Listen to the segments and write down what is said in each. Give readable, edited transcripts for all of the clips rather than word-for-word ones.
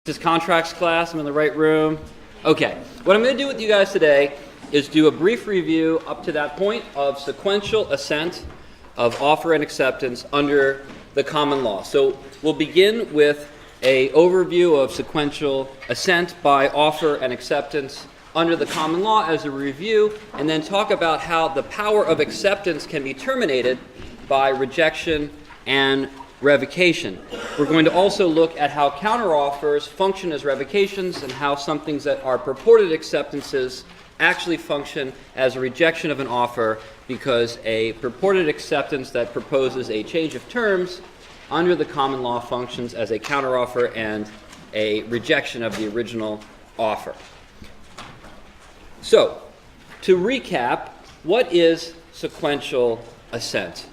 This is contracts class. I'm in the right room. Okay. What I'm going to do with you guys today is do a brief review up to that point of sequential assent of offer and acceptance under the common law. So we'll begin with an overview of sequential assent by offer and acceptance under the common law as a review, and then talk about how the power of acceptance can be terminated by rejection and revocation. We're going to also look at how counteroffers function as revocations and how some things that are purported acceptances actually function as a rejection of an offer, because a purported acceptance that proposes a change of terms under the common law functions as a counteroffer and a rejection of the original offer. So, to recap, what is sequential assent?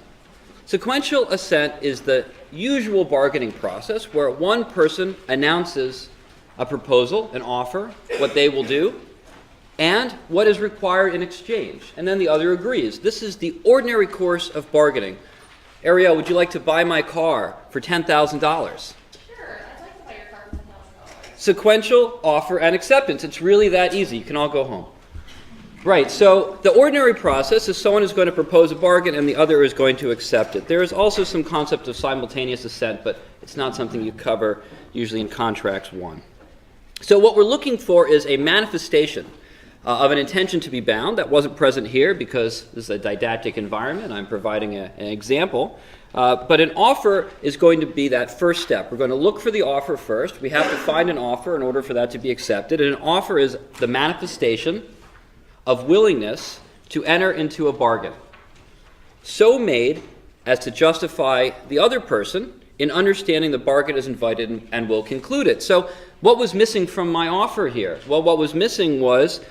Sequential assent is the usual bargaining process where one person announces a proposal, an offer, what they will do, and what is required in exchange, and then the other agrees. This is the ordinary course of bargaining. Ariel, would you like to buy my car for $10,000? Sure, I'd like to buy your car for $10,000. Sequential offer and acceptance. It's really that easy. You can all go home. Right, so the ordinary process is someone is going to propose a bargain and the other is going to accept it. There is also some concept of simultaneous assent, but it's not something you cover usually in Contracts 1. So what we're looking for is a manifestation of an intention to be bound. That wasn't present here because this is a didactic environment. I'm providing an example. But an offer is going to be that first step. We're going to look for the offer first. We have to find an offer in order for that to be accepted. And an offer is the manifestation of willingness to enter into a bargain, so made as to justify the other person in understanding the bargain is invited and will conclude it. So what was missing from my offer here? Well, what was missing was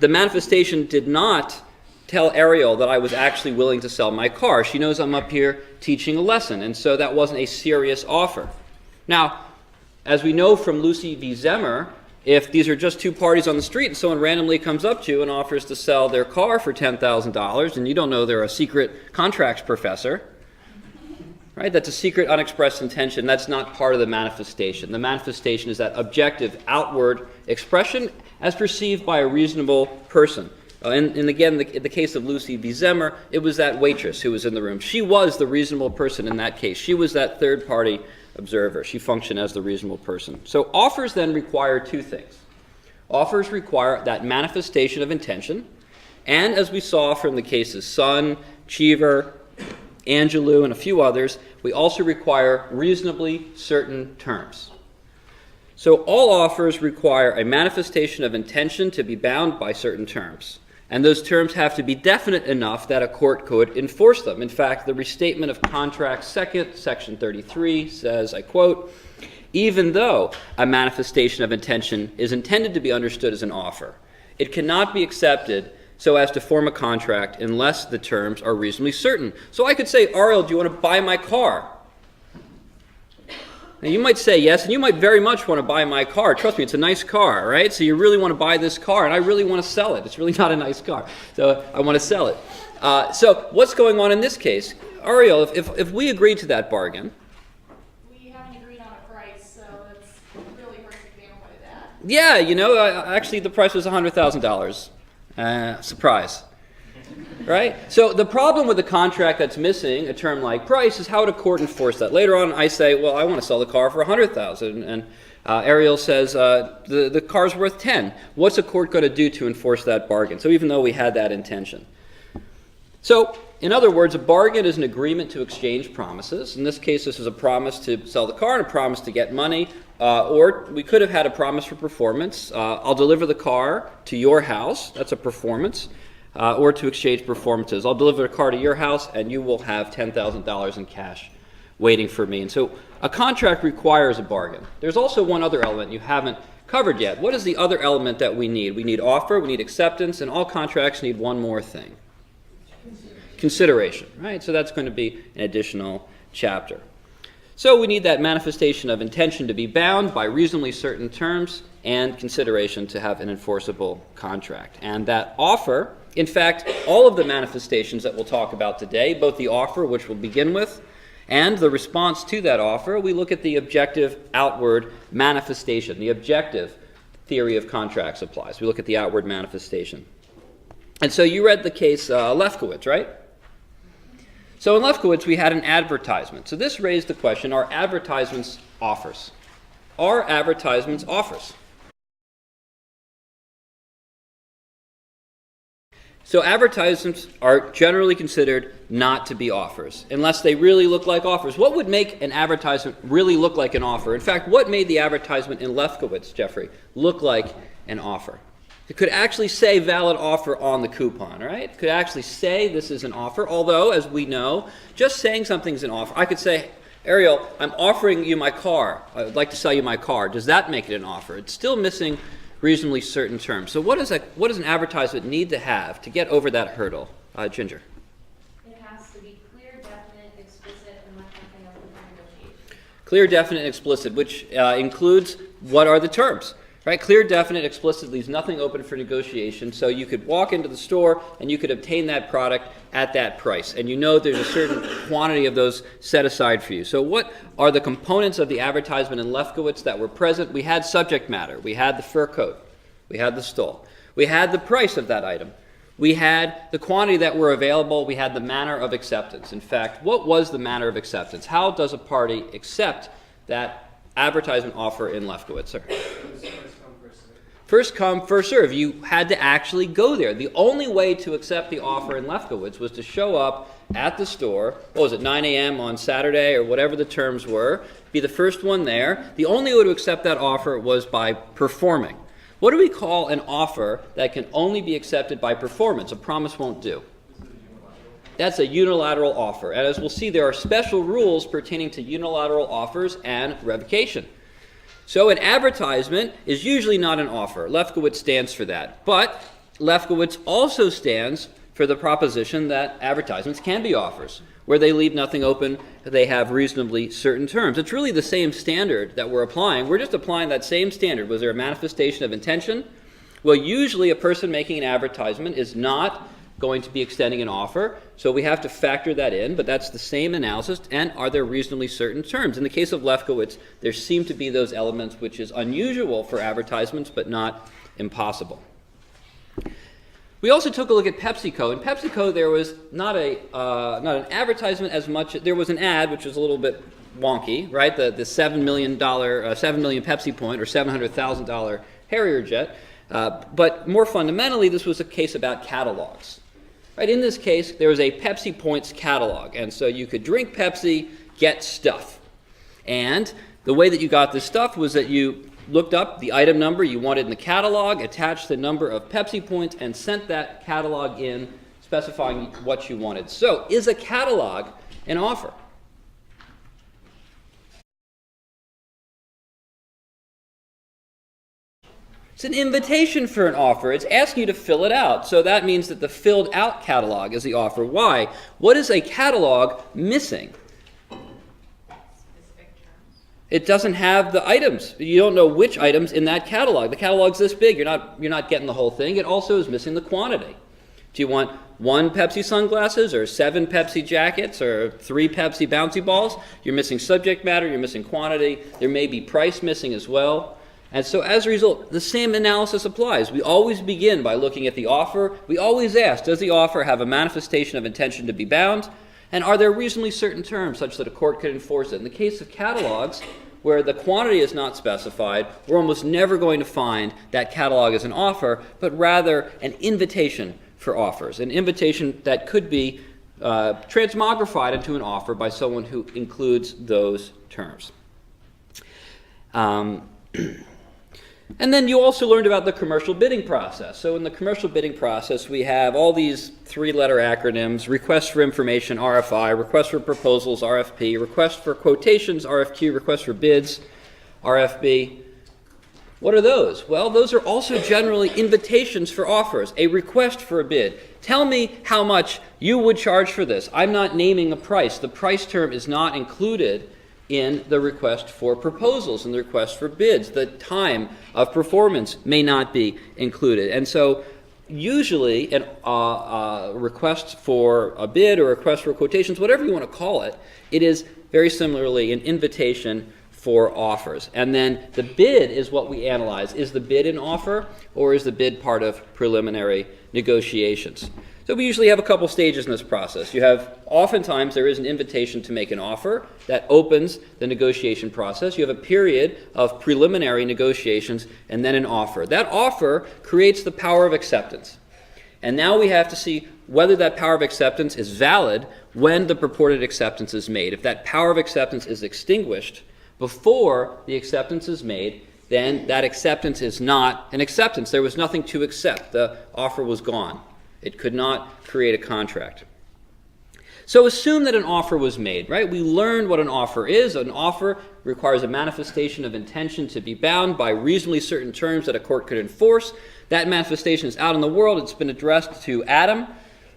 the manifestation did not tell Ariel that I was actually willing to sell my car. She knows I'm up here teaching a lesson, and so that wasn't a serious offer. Now, as we know from Lucy v. Zemmer, if these are just two parties on the street and someone randomly comes up to you and offers to sell their car for $10,000 and you don't know they're a secret contracts professor, right? That's a secret unexpressed intention. That's not part of the manifestation. The manifestation is that objective outward expression as perceived by a reasonable person. And again, in the case of Lucy v. Zemmer, it was that waitress who was in the room. She was the reasonable person in that case. She was that third party observer. She functioned as the reasonable person. So offers then require two things. Offers require that manifestation of intention, and as we saw from the cases Sun, Cheever, Angelou, and a few others, we also require reasonably certain terms. So all offers require a manifestation of intention to be bound by certain terms. And those terms have to be definite enough that a court could enforce them. In fact, the Restatement of Contracts, Section 33 says, I quote, "Even though a manifestation of intention is intended to be understood as an offer, it cannot be accepted so as to form a contract unless the terms are reasonably certain." So I could say, Ariel, do you want to buy my car? Now you might say yes, and you might very much want to buy my car. Trust me, it's a nice car, right? So you really want to buy this car, and I really want to sell it. It's really not a nice car, so I want to sell it. So what's going on in this case? Ariel, if we agreed to that bargain. We haven't agreed on a price, so it's really hard to gamify that. Yeah, you know, actually the price was $100,000. Surprise. Right? So the problem with a contract that's missing a term like price is how would a court enforce that? Later on, I say, well, I want to sell the car for $100,000, and Ariel says the car's worth $10,000. What's a court going to do to enforce that bargain? So even though we had that intention. So, in other words, a bargain is an agreement to exchange promises. In this case, this is a promise to sell the car and a promise to get money, or we could have had a promise for performance. I'll deliver the car to your house. That's a performance. Or to exchange performances. I'll deliver a car to your house and you will have $10,000 in cash waiting for me. And so a contract requires a bargain. There's also one other element you haven't covered yet. What is the other element that we need? We need offer, we need acceptance, and all contracts need one more thing. Consideration, right? So that's going to be an additional chapter. So we need that manifestation of intention to be bound by reasonably certain terms and consideration to have an enforceable contract. And that offer, in fact, all of the manifestations that we'll talk about today, both the offer, which we'll begin with, And the response to that offer, we look at the objective outward manifestation. The objective theory of contracts applies. We look at the outward manifestation. And so you read the case Lefkowitz, right? So in Lefkowitz, we had an advertisement. So this raised the question, are advertisements offers? Are advertisements offers? So advertisements are generally considered not to be offers, unless they really look like offers. What would make an advertisement really look like an offer? In fact, what made the advertisement in Lefkowitz, Jeffrey, look like an offer? It could actually say valid offer on the coupon, right? It could actually say this is an offer, although, as we know, just saying something's an offer. I could say, Ariel, I'm offering you my car. I would like to sell you my car. Does that make it an offer? It's still missing reasonably certain terms. So what does an advertisement need to have to get over that hurdle? Ginger. It has to be clear, definite, explicit, and left nothing open for negotiation. Clear, definite, and explicit, which includes what are the terms? Right? Clear, definite, explicit leaves nothing open for negotiation. So you could walk into the store and you could obtain that product at that price. And you know there's a certain quantity of those set aside for you. So what are the components of the advertisement in Lefkowitz that were present? We had subject matter. We had the fur coat. We had the stole. We had the price of that item. We had the quantity that were available. We had the manner of acceptance. In fact, what was the manner of acceptance? How does a party accept that advertisement offer in Lefkowitz, sir? First come, first serve. You had to actually go there. The only way to accept the offer in Lefkowitz was to show up at the store, 9 a.m. on Saturday or whatever the terms were, be the first one there. The only way to accept that offer was by performing. What do we call an offer that can only be accepted by performance? A promise won't do. That's a unilateral offer. And as we'll see, there are special rules pertaining to unilateral offers and revocation. So an advertisement is usually not an offer. Lefkowitz stands for that. But Lefkowitz also stands for the proposition that advertisements can be offers, where they leave nothing open, they have reasonably certain terms. It's really the same standard that we're applying. We're just applying that same standard. Was there a manifestation of intention? Well, usually a person making an advertisement is not going to be extending an offer, so we have to factor that in, but that's the same analysis, and are there reasonably certain terms? In the case of Lefkowitz, there seem to be those elements, which is unusual for advertisements, but not impossible. We also took a look at PepsiCo. In PepsiCo, there was not an advertisement as much. There was an ad, which was a little bit wonky, right? The $7 million Pepsi point, or $700,000 Harrier jet. But more fundamentally, this was a case about catalogs. Right? In this case, there was a Pepsi Points catalog, and so you could drink Pepsi, get stuff. And the way that you got this stuff was that you looked up the item number you wanted in the catalog, attached the number of Pepsi Points, and sent that catalog in, specifying what you wanted. So, is a catalog an offer? It's an invitation for an offer. It's asking you to fill it out. So that means that the filled out catalog is the offer. Why? What is a catalog missing? Specific terms. It doesn't have the items. You don't know which items in that catalog. The catalog's this big. You're not getting the whole thing. It also is missing the quantity. Do you want 1 Pepsi sunglasses, or 7 Pepsi jackets, or 3 Pepsi bouncy balls? You're missing subject matter. You're missing quantity. There may be price missing as well. And so as a result, the same analysis applies. We always begin by looking at the offer. We always ask, does the offer have a manifestation of intention to be bound? And are there reasonably certain terms such that a court could enforce it? In the case of catalogs, where the quantity is not specified, we're almost never going to find that catalog as an offer, but rather an invitation for offers, an invitation that could be transmogrified into an offer by someone who includes those terms. And then you also learned about the commercial bidding process. So in the commercial bidding process, we have all these 3-letter acronyms: request for information, RFI, request for proposals, RFP, request for quotations, RFQ, request for bids, RFB. What are those? Well, those are also generally invitations for offers, a request for a bid. Tell me how much you would charge for this. I'm not naming a price. The price term is not included in the request for proposals and the request for bids. The time of performance may not be included. And so usually a request for a bid or a request for quotations, whatever you want to call it, it is Very similarly, an invitation for offers. And then the bid is what we analyze. Is the bid an offer, or is the bid part of preliminary negotiations? So we usually have a couple stages in this process. Oftentimes there is an invitation to make an offer that opens the negotiation process. You have a period of preliminary negotiations and then an offer. That offer creates the power of acceptance. And now we have to see whether that power of acceptance is valid when the purported acceptance is made. If that power of acceptance is extinguished before the acceptance is made, then that acceptance is not an acceptance. There was nothing to accept. The offer was gone. It could not create a contract. So assume that an offer was made, right? We learned what an offer is. An offer requires a manifestation of intention to be bound by reasonably certain terms that a court could enforce. That manifestation is out in the world. It's been addressed to Adam.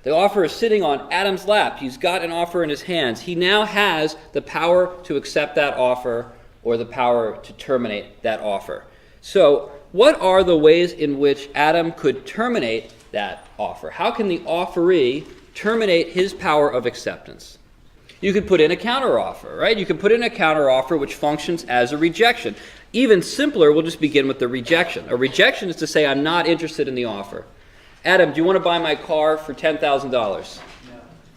The offer is sitting on Adam's lap. He's got an offer in his hands. He now has the power to accept that offer or the power to terminate that offer. So what are the ways in which Adam could terminate that offer? How can the offeree terminate his power of acceptance? You could put in a counteroffer, right? You could put in a counteroffer which functions as a rejection. Even simpler, we'll just begin with the rejection. A rejection is to say, I'm not interested in the offer. Adam, do you want to buy my car for $10,000?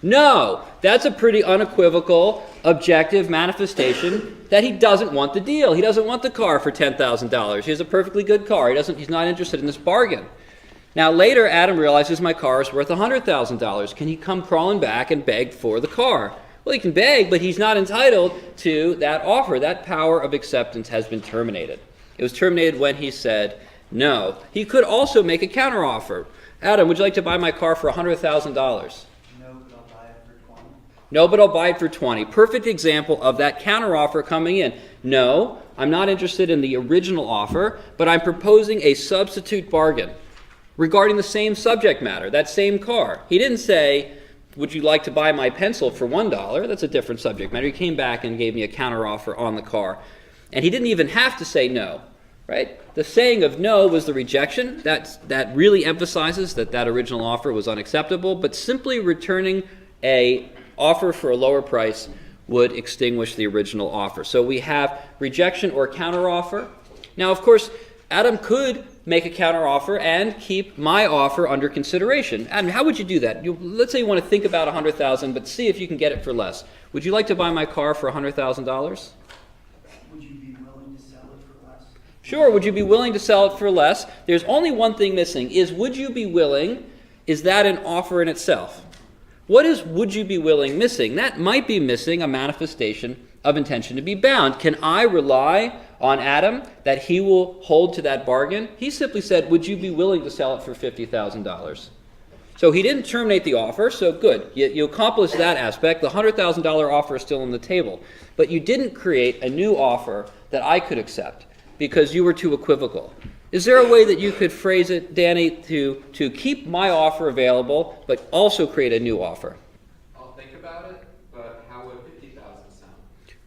No. That's a pretty unequivocal, objective manifestation that he doesn't want the deal. He doesn't want the car for $10,000. He has a perfectly good car. He's not interested in this bargain. Now later, Adam realizes my car is worth $100,000. Can he come crawling back and beg for the car? Well, he can beg, but he's not entitled to that offer. That power of acceptance has been terminated. It was terminated when he said no. He could also make a counteroffer. Adam, would you like to buy my car for $100,000? No, but I'll buy it for 20. No, but I'll buy it for 20. Perfect example of that counteroffer coming in. No, I'm not interested in the original offer, but I'm proposing a substitute bargain regarding the same subject matter, that same car. He didn't say, would you like to buy my pencil for $1? That's a different subject matter. He came back and gave me a counteroffer on the car. And he didn't even have to say no, right? The saying of no was the rejection. That really emphasizes that original offer was unacceptable, but simply returning a offer for a lower price would extinguish the original offer. So we have rejection or counteroffer. Now, of course, Adam could make a counteroffer and keep my offer under consideration. Adam, how would you do that? Let's say you want to think about $100,000, but see if you can get it for less. Would you like to buy my car for $100,000? Would you be willing to sell it for less? Sure. Would you be willing to sell it for less? There's only one thing missing. Would you be willing? Is that an offer in itself? What is would you be willing missing? That might be missing a manifestation of intention to be bound. Can I rely on Adam that he will hold to that bargain? He simply said, would you be willing to sell it for $50,000? So he didn't terminate the offer, so good. You accomplished that aspect. The $100,000 offer is still on the table. But you didn't create a new offer that I could accept because you were too equivocal. Is there a way that you could phrase it, Danny, to keep my offer available but also create a new offer? I'll think about it, but how would 50,000 sound?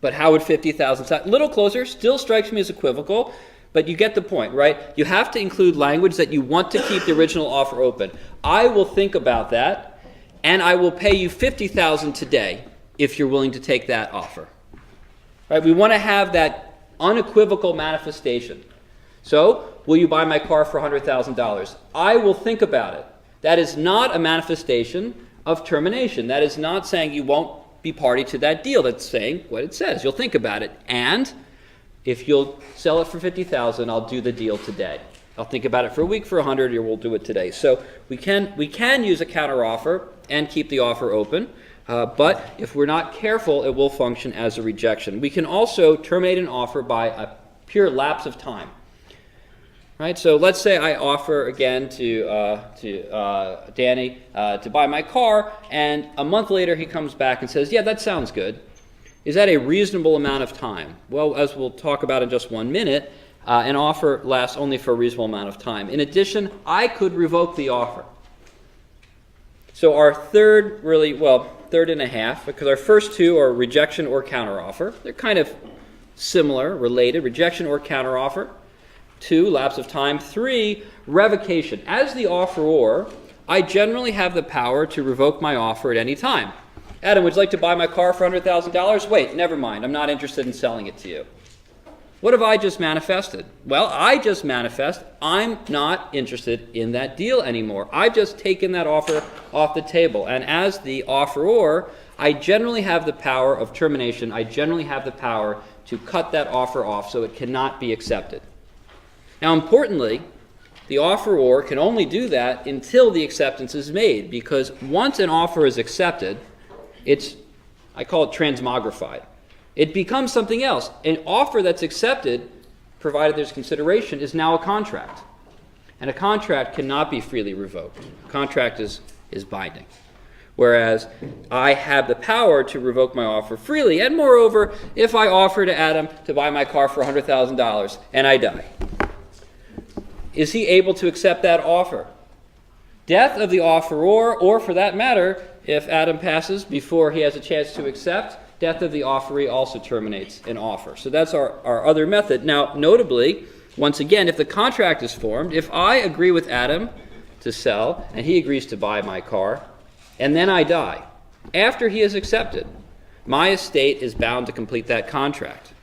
But how would 50,000 sound? A little closer, still strikes me as equivocal, but you get the point, right? You have to include language that you want to keep the original offer open. I will think about that, and I will pay you 50,000 today if you're willing to take that offer. Right? We want to have that unequivocal manifestation. So, will you buy my car for $100,000? I will think about it. That is not a manifestation of termination. That is not saying you won't be party to that deal. That's saying what it says. You'll think about it. And if you'll sell it for $50,000, I'll do the deal today. I'll think about it for a week, for 100, or we'll do it today. So we can use a counteroffer and keep the offer open. But if we're not careful, it will function as a rejection. We can also terminate an offer by a pure lapse of time. Right, so let's say I offer again to Danny to buy my car, and a month later he comes back and says, yeah, that sounds good. Is that a reasonable amount of time? Well, as we'll talk about in just 1 minute, an offer lasts only for a reasonable amount of time. In addition, I could revoke the offer. So our third and a half, because our first two are rejection or counteroffer. They're kind of similar, related, rejection or counteroffer. 2, lapse of time. 3, revocation. As the offeror, I generally have the power to revoke my offer at any time. Adam, would you like to buy my car for $100,000? Wait, never mind. I'm not interested in selling it to you. What have I just manifested? Well, I just manifest I'm not interested in that deal anymore. I've just taken that offer off the table. And as the offeror, I generally have the power of termination. I generally have the power to cut that offer off so it cannot be accepted. Now, importantly, the offeror can only do that until the acceptance is made, because once an offer is accepted, I call it transmogrified. It becomes something else. An offer that's accepted, provided there's consideration, is now a contract. And a contract cannot be freely revoked. A contract is binding. Whereas I have the power to revoke my offer freely. And moreover, if I offer to Adam to buy my car for $100,000 and I die, is he able to accept that offer? Death of the offeror, or for that matter, if Adam passes before he has a chance to accept, death of the offeree also terminates an offer. So that's our other method. Now, notably, once again, if the contract is formed, if I agree with Adam to sell and he agrees to buy my car, and then I die, after he has accepted, my estate is bound to complete that contract.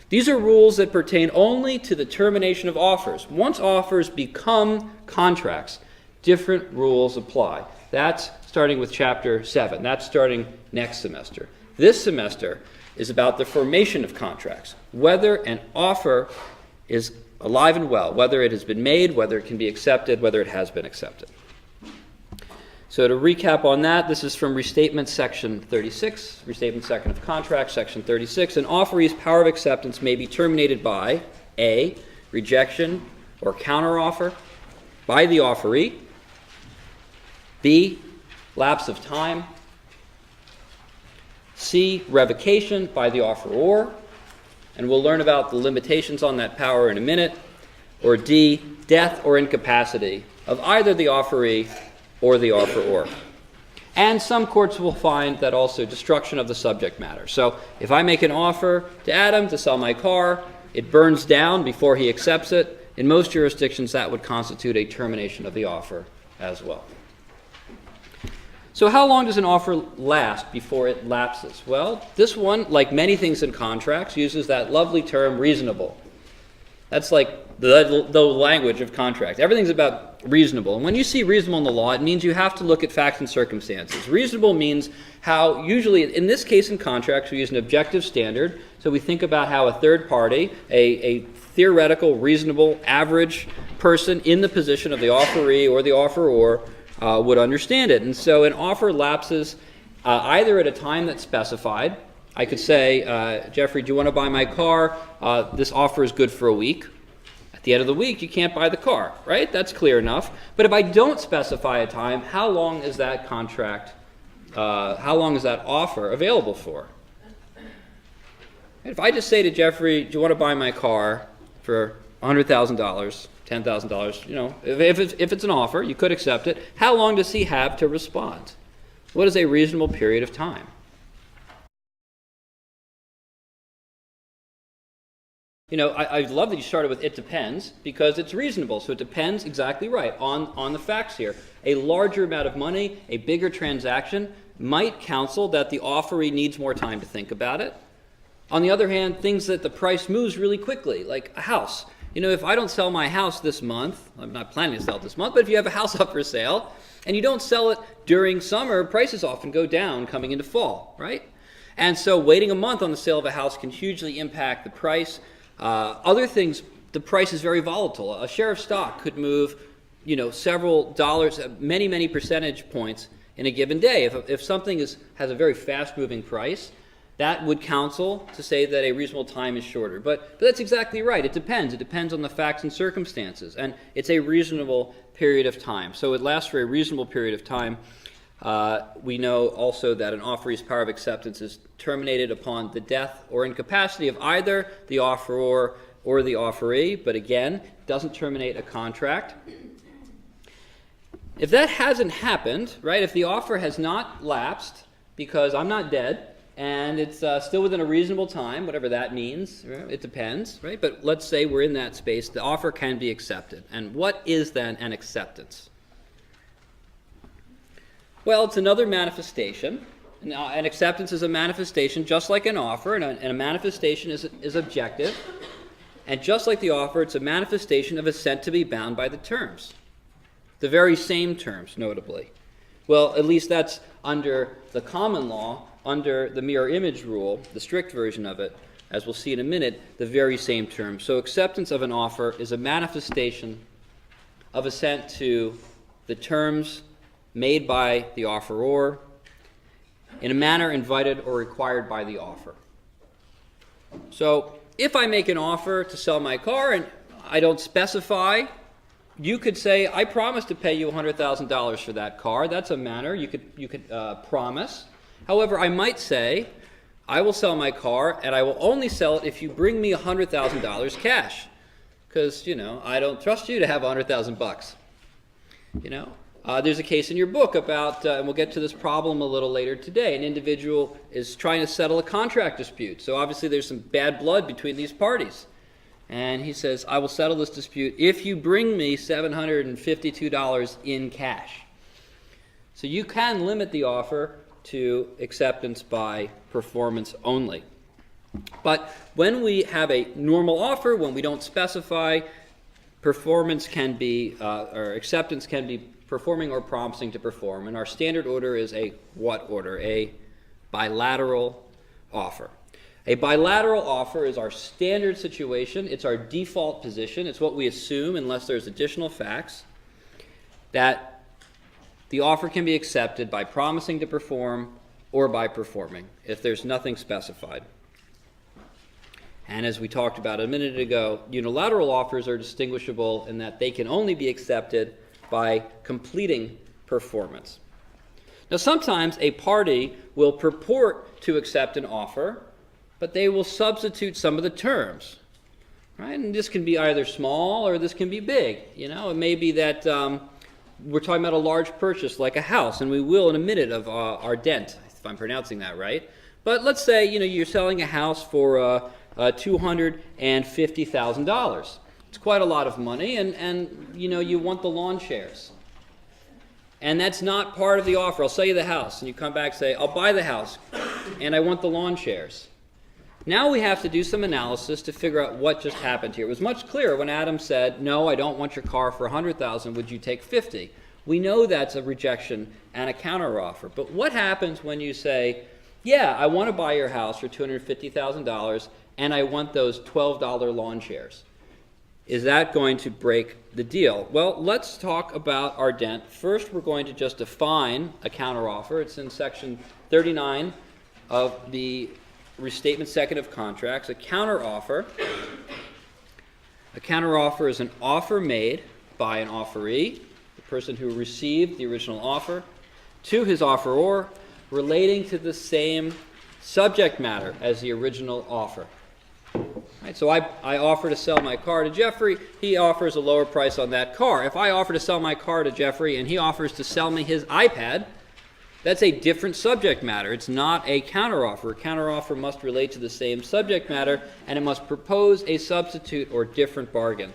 These are rules that pertain only to the termination of offers. Once offers become contracts, different rules apply. That's starting with Chapter 7. That's starting next semester. This semester is about the formation of contracts, whether an offer is alive and well, whether it has been made, whether it can be accepted, whether it has been accepted. So to recap on that, this is from Restatement Section 36, Restatement Second of Contracts, Section 36. An offeree's power of acceptance may be terminated by A, rejection or counteroffer by the offeree, B, lapse of time, C, revocation by the offeror, and we'll learn about the limitations on that power in a minute, or D, death or incapacity of either the offeree or the offeror. And some courts will find that also destruction of the subject matter. So if I make an offer to Adam to sell my car, it burns down before he accepts it. In most jurisdictions, that would constitute a termination of the offer as well. So how long does an offer last before it lapses? Well, this one, like many things in contracts, uses that lovely term reasonable. That's like the language of contract. Everything's about reasonable. And when you see reasonable in the law, it means you have to look at facts and circumstances. Reasonable means how, usually, in this case in contracts, we use an objective standard. So we think about how a third party, a theoretical, reasonable, average person in the position of the offeree or the offeror would understand it. And so an offer lapses either at a time that's specified. I could say, Jeffrey, do you want to buy my car? This offer is good for a week. At the end of the week, you can't buy the car, right? That's clear enough. But if I don't specify a time, how long is that contract, how long is that offer available for? If I just say to Jeffrey, do you want to buy my car for $100,000, $10,000, you know, if it's an offer, you could accept it. How long does he have to respond? What is a reasonable period of time? You know, I love that you started with it depends, because it's reasonable. So it depends, exactly right, on the facts here. A larger amount of money, a bigger transaction, might counsel that the offeree needs more time to think about it. On the other hand, things that the price moves really quickly, like a house. You know, if I don't sell my house this month, I'm not planning to sell it this month, but if you have a house up for sale, and you don't sell it during summer, prices often go down coming into fall, right? And so waiting a month on the sale of a house can hugely impact the price. Other things, the price is very volatile. A share of stock could move, you know, several dollars, many percentage points in a given day. If something has a very fast-moving price, that would counsel to say that a reasonable time is shorter. But that's exactly right. It depends. It depends on the facts and circumstances. And it's a reasonable period of time. So it lasts for a reasonable period of time. We know also that an offeree's power of acceptance is terminated upon the death or incapacity of either the offeror or the offeree, but again, doesn't terminate a contract. If that hasn't happened, right, if the offer has not lapsed because I'm not dead and it's still within a reasonable time, whatever that means, right? It depends, right? But let's say we're in that space, the offer can be accepted. And what is then an acceptance? Well, it's another manifestation Now, an acceptance is a manifestation just like an offer, and a manifestation is objective. And just like the offer, it's a manifestation of assent to be bound by the terms. The very same terms, notably. Well, at least that's under the common law, under the mirror image rule, the strict version of it, as we'll see in a minute, the very same terms. So acceptance of an offer is a manifestation of assent to the terms made by the offeror in a manner invited or required by the offer. So if I make an offer to sell my car and I don't specify, you could say, I promise to pay you $100,000 for that car. That's a manner you could promise. However, I might say, I will sell my car and I will only sell it if you bring me $100,000 cash. Because, I don't trust you to have $100,000. There's a case in your book about, and we'll get to this problem a little later today, an individual is trying to settle a contract dispute. So obviously there's some bad blood between these parties. And he says, I will settle this dispute if you bring me $752 in cash. So you can limit the offer to acceptance by performance only. But when we have a normal offer, when we don't specify, performance can be, or acceptance can be performing or promising to perform. And our standard order is a what order? A bilateral offer. A bilateral offer is our standard situation. It's our default position. It's what we assume, unless there's additional facts, that the offer can be accepted by promising to perform or by performing, if there's nothing specified. And as we talked about a minute ago, unilateral offers are distinguishable in that they can only be accepted by completing performance. Now, sometimes a party will purport to accept an offer, but they will substitute some of the terms, right? And this can be either small or this can be big. It may be that we're talking about a large purchase like a house, and we will in a minute of Ardent, if I'm pronouncing that right. But let's say you're selling a house for $250,000. It's quite a lot of money, and you want the lawn chairs. And that's not part of the offer. I'll sell you the house, and you come back and say, I'll buy the house, and I want the lawn chairs. Now we have to do some analysis to figure out what just happened here. It was much clearer when Adam said, no, I don't want your car for $100,000, would you take $50,000? We know that's a rejection and a counteroffer. But what happens when you say, yeah, I want to buy your house for $250,000, and I want those $12 lawn chairs? Is that going to break the deal? Well, let's talk about Ardent. First, we're going to just define a counteroffer. It's in section 39 of the Restatement Second of Contracts. A counteroffer is an offer made by an offeree, the person who received the original offer, to his offeror, relating to the same subject matter as the original offer. Right, so I offer to sell my car to Jeffrey. He offers a lower price on that car. If I offer to sell my car to Jeffrey and he offers to sell me his iPad, that's a different subject matter. It's not a counteroffer. A counteroffer must relate to the same subject matter, and it must propose a substitute or different bargain.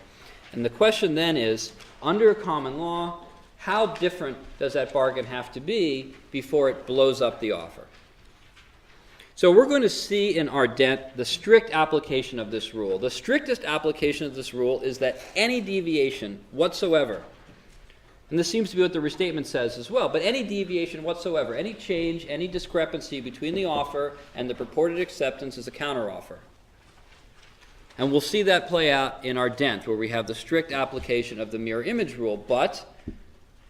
And the question then is, under common law, how different does that bargain have to be before it blows up the offer? So we're going to see in Ardent the strict application of this rule. The strictest application of this rule is that any deviation whatsoever, and this seems to be what the restatement says as well, but any deviation whatsoever, any change, any discrepancy between the offer and the purported acceptance is a counteroffer. And we'll see that play out in Ardent, where we have the strict application of the mirror image rule, but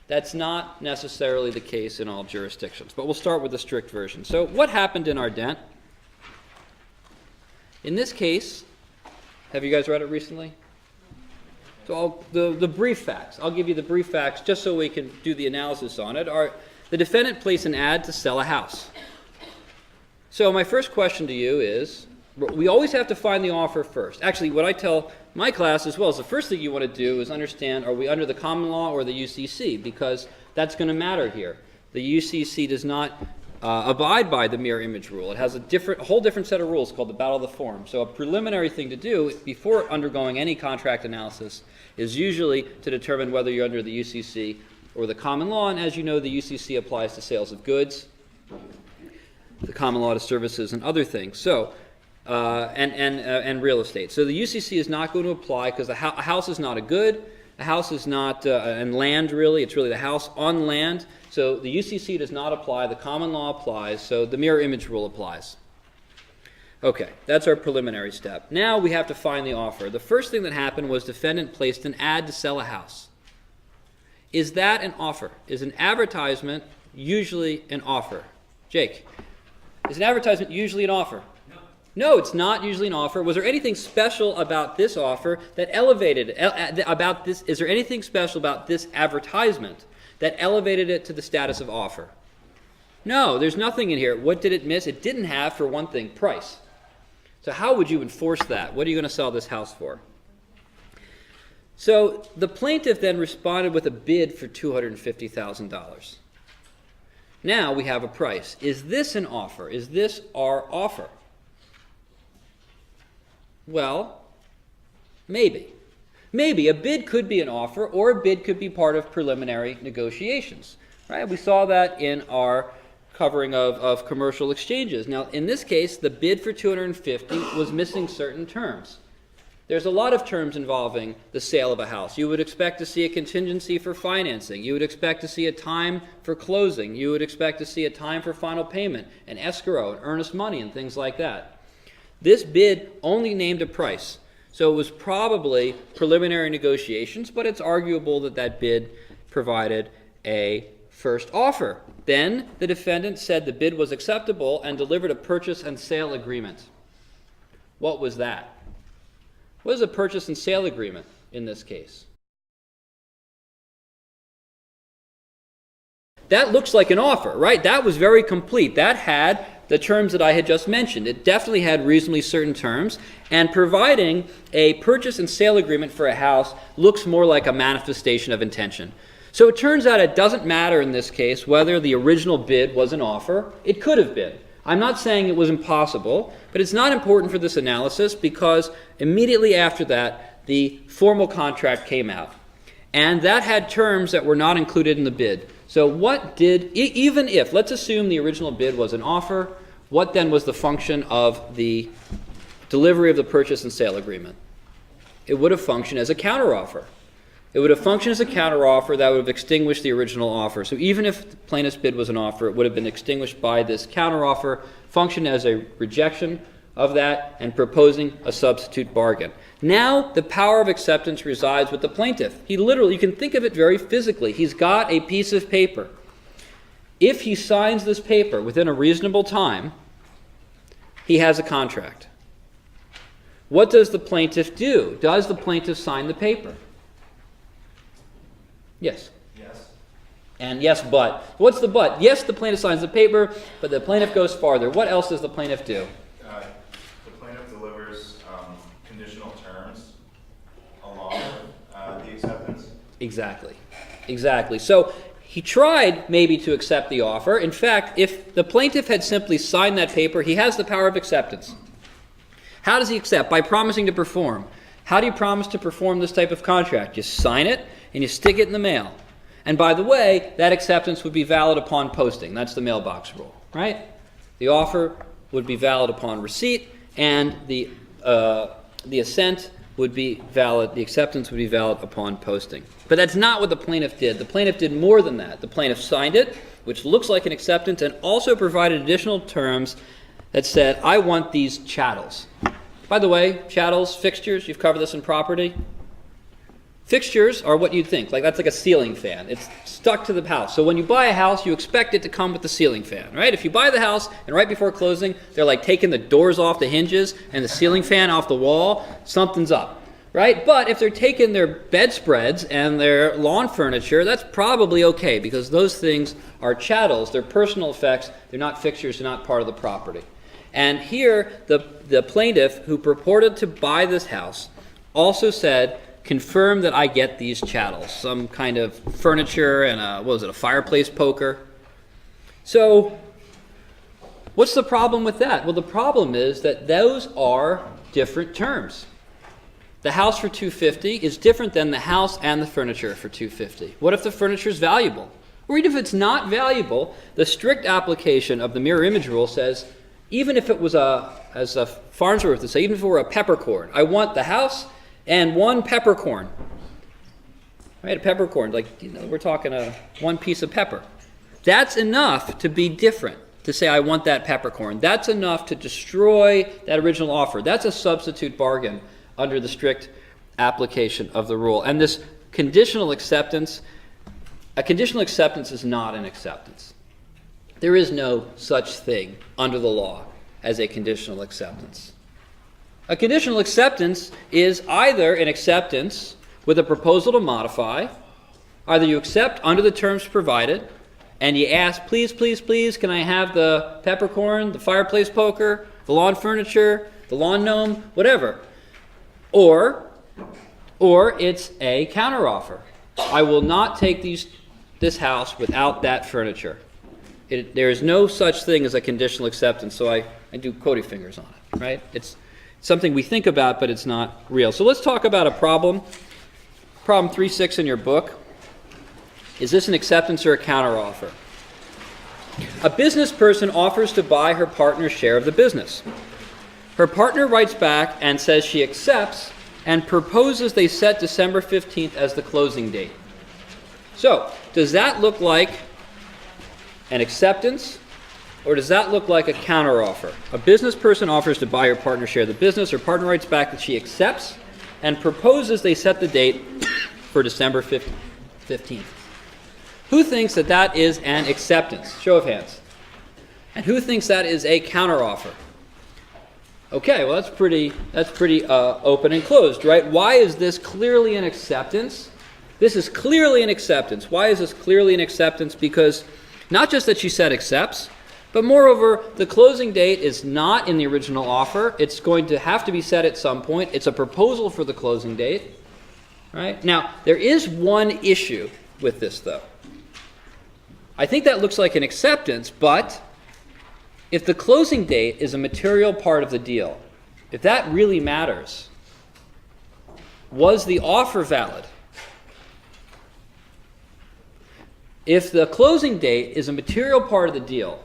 that's not necessarily the case in all jurisdictions. But we'll start with the strict version. So what happened in Ardent? In this case, have you guys read it recently? So the brief facts. I'll give you the brief facts just so we can do the analysis on it. The defendant placed an ad to sell a house. So my first question to you is, we always have to find the offer first. Actually, what I tell my class as well is the first thing you want to do is understand, are we under the common law or the UCC? Because that's going to matter here. The UCC does not abide by the mirror image rule. It has a whole different set of rules called the battle of the form. So a preliminary thing to do before undergoing any contract analysis is usually to determine whether you're under the UCC or the common law. And as you know, the UCC applies to sales of goods. the common law to services and other things. So, and real estate. So the UCC is not going to apply because a house is not a good. A house is not, and land really, it's really the house on land. So the UCC does not apply, the common law applies, so the mirror image rule applies. Okay, that's our preliminary step. Now we have to find the offer. The first thing that happened was defendant placed an ad to sell a house. Is that an offer? Is an advertisement usually an offer? Jake, is an advertisement usually an offer? No, it's not usually an offer. Was there anything special about this offer that elevated about this? Is there anything special about this advertisement that elevated it to the status of offer? No, there's nothing in here. What did it miss? It didn't have, for one thing, price. So how would you enforce that? What are you going to sell this house for? So the plaintiff then responded with a bid for $250,000. Now we have a price. Is this an offer? Is this our offer? Well, maybe. Maybe a bid could be an offer, or a bid could be part of preliminary negotiations. Right? We saw that in our covering of commercial exchanges. Now, in this case, the bid for $250,000 was missing certain terms. There's a lot of terms involving the sale of a house. You would expect to see a contingency for financing. You would expect to see a time for closing. You would expect to see a time for final payment, an escrow, and earnest money, and things like that. This bid only named a price. So it was probably preliminary negotiations, but it's arguable that that bid provided a first offer. Then the defendant said the bid was acceptable and delivered a purchase and sale agreement. What was that? What is a purchase and sale agreement in this case? That looks like an offer, right? That was very complete. That had the terms that I had just mentioned. It definitely had reasonably certain terms, and providing a purchase and sale agreement for a house looks more like a manifestation of intention. So it turns out it doesn't matter in this case whether the original bid was an offer. It could have been. I'm not saying it was impossible, but it's not important for this analysis because immediately after that, the formal contract came out. And that had terms that were not included in the bid. So what did, even if, let's assume the original bid was an offer, what then was the function of the delivery of the purchase and sale agreement? It would have functioned as a counteroffer. It would have functioned as a counteroffer that would have extinguished the original offer. So even if the plaintiff's bid was an offer, it would have been extinguished by this counteroffer, functioned as a rejection of that, and proposing a substitute bargain. Now the power of acceptance resides with the plaintiff. He literally, you can think of it very physically. He's got a piece of paper. If he signs this paper within a reasonable time, he has a contract. What does the plaintiff do? Does the plaintiff sign the paper? Yes. Yes. And yes, but. What's the but? Yes, the plaintiff signs the paper, but the plaintiff goes farther. What else does the plaintiff do? The plaintiff delivers conditional terms along with the acceptance. Exactly. Exactly. So he tried maybe to accept the offer. In fact, if the plaintiff had simply signed that paper, he has the power of acceptance. How does he accept? By promising to perform. How do you promise to perform this type of contract? You sign it and you stick it in the mail. And by the way, that acceptance would be valid upon posting. That's the mailbox rule, right? The offer would be valid upon receipt, and the assent would be valid, the acceptance would be valid upon posting. But that's not what the plaintiff did. The plaintiff did more than that. The plaintiff signed it, which looks like an acceptance, and also provided additional terms that said, I want these chattels. By the way, chattels, fixtures, you've covered this in property. Fixtures are what you'd think. That's like a ceiling fan. It's stuck to the house. So when you buy a house, you expect it to come with the ceiling fan, right? If you buy the house and right before closing, they're like taking the doors off the hinges and the ceiling fan off the wall, something's up, right? But if they're taking their bedspreads and their lawn furniture, that's probably okay because those things are chattels. They're personal effects. They're not fixtures. They're not part of the property. And here, the plaintiff who purported to buy this house also said, confirm that I get these chattels, some kind of furniture and a fireplace poker. So what's the problem with that? Well, the problem is that those are different terms. The house for $250 is different than the house and the furniture for $250. What if the furniture is valuable? Or even if it's not valuable, the strict application of the mirror image rule says, even if it was as a Farnsworth would say, even if it were a peppercorn, I want the house and one peppercorn. Right, a peppercorn, like, we're talking one piece of pepper. That's enough to be different, to say I want that peppercorn. That's enough to destroy that original offer. That's a substitute bargain under the strict application of the rule. And this conditional acceptance, a conditional acceptance is not an acceptance. There is no such thing under the law as a conditional acceptance. A conditional acceptance is either an acceptance with a proposal to modify. Either you accept under the terms provided, and you ask, please, please, please, can I have the peppercorn, the fireplace poker, the lawn furniture, the lawn gnome, whatever. Or it's a counteroffer. I will not take this house without that furniture. There is no such thing as a conditional acceptance, so I do quotey fingers on it, right? It's something we think about, but it's not real. So let's talk about a problem. Problem 3.6 in your book. Is this an acceptance or a counteroffer? A business person offers to buy her partner's share of the business. Her partner writes back and says she accepts and proposes they set December 15th as the closing date. So, does that look like an acceptance, or does that look like a counteroffer? A business person offers to buy her partner's share of the business. Her partner writes back that she accepts and proposes they set the date for December 15th. Who thinks that that is an acceptance? Show of hands. And who thinks that is a counteroffer? Okay, well that's pretty open and closed, right? Why is this clearly an acceptance? This is clearly an acceptance. Why is this clearly an acceptance? Because not just that she said accepts, but moreover, the closing date is not in the original offer. It's going to have to be set at some point. It's a proposal for the closing date, right? Now, there is one issue with this, though. I think that looks like an acceptance, but if the closing date is a material part of the deal, if that really matters, was the offer valid? If the closing date is a material part of the deal,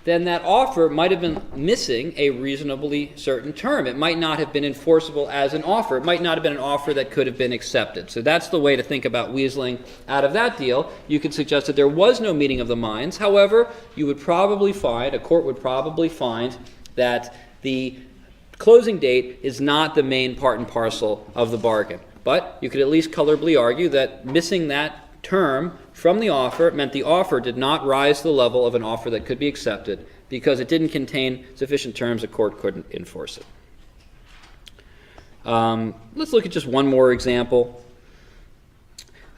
then that offer might have been missing a reasonably certain term. It might not have been enforceable as an offer. It might not have been an offer that could have been accepted. So that's the way to think about weaseling out of that deal. You could suggest that there was no meeting of the minds. However, you would probably find, a court would probably find, that the closing date is not the main part and parcel of the bargain. But you could at least colorably argue that missing that term from the offer meant the offer did not rise to the level of an offer that could be accepted because it didn't contain sufficient terms a court couldn't enforce it. Let's look at just one more example.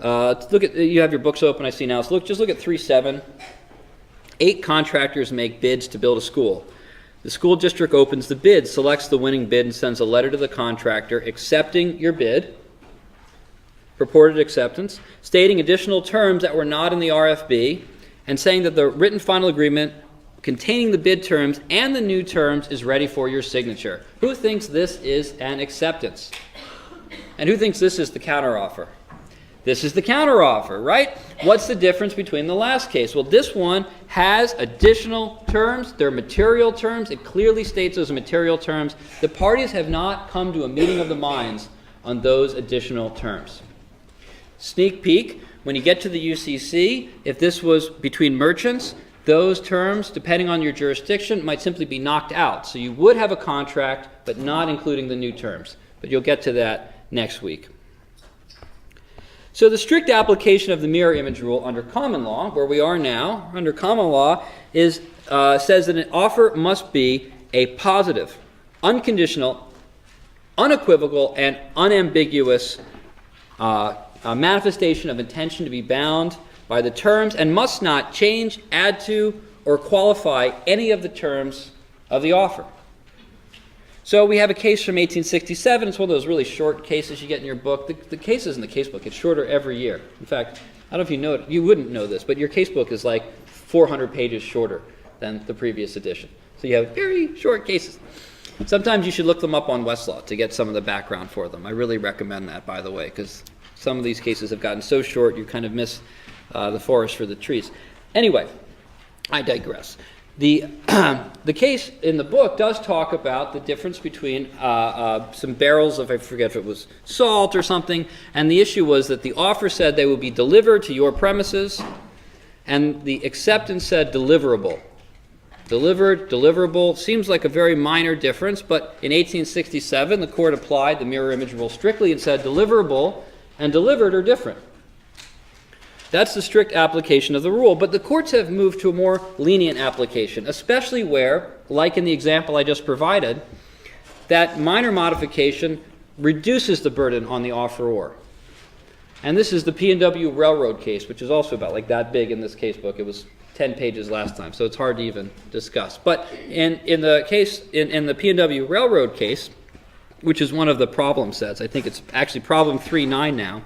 You have your books open, I see now. So just look at 3.7. 8 contractors make bids to build a school. The school district opens the bid, selects the winning bid, and sends a letter to the contractor accepting your bid, purported acceptance, stating additional terms that were not in the RFB, and saying that the written final agreement containing the bid terms and the new terms is ready for your signature. Who thinks this is an acceptance? And who thinks this is the counteroffer? This is the counteroffer, right? What's the difference between the last case? Well, this one has additional terms. They're material terms. It clearly states those are material terms. The parties have not come to a meeting of the minds on those additional terms. Sneak peek, when you get to the UCC, if this was between merchants, those terms, depending on your jurisdiction, might simply be knocked out. So you would have a contract, but not including the new terms. But you'll get to that next week. So the strict application of the mirror image rule under common law, where we are now, under common law, says that an offer must be a positive, unconditional, unequivocal, and unambiguous a manifestation of intention to be bound by the terms and must not change, add to, or qualify any of the terms of the offer. So we have a case from 1867. It's one of those really short cases you get in your book. The case is in the casebook. It's shorter every year. In fact, I don't know if you know it. You wouldn't know this, but your casebook is like 400 pages shorter than the previous edition. So you have very short cases. Sometimes you should look them up on Westlaw to get some of the background for them. I really recommend that, by the way, because some of these cases have gotten so short you kind of miss the forest for the trees. Anyway, I digress. The case in the book does talk about the difference between some barrels of, I forget if it was salt or something, and the issue was that the offer said they would be delivered to your premises, and the acceptance said deliverable. Delivered, deliverable, seems like a very minor difference, but in 1867 the court applied the mirror image rule strictly and said deliverable and delivered are different. That's the strict application of the rule, but the courts have moved to a more lenient application, especially where, like in the example I just provided, that minor modification reduces the burden on the offeror. And this is the P&W Railroad case, which is also about like that big in this case book. It was 10 pages last time, so it's hard to even discuss. But in the case, in the P&W Railroad case, which is one of the problem sets, I think it's actually problem 3.9 now.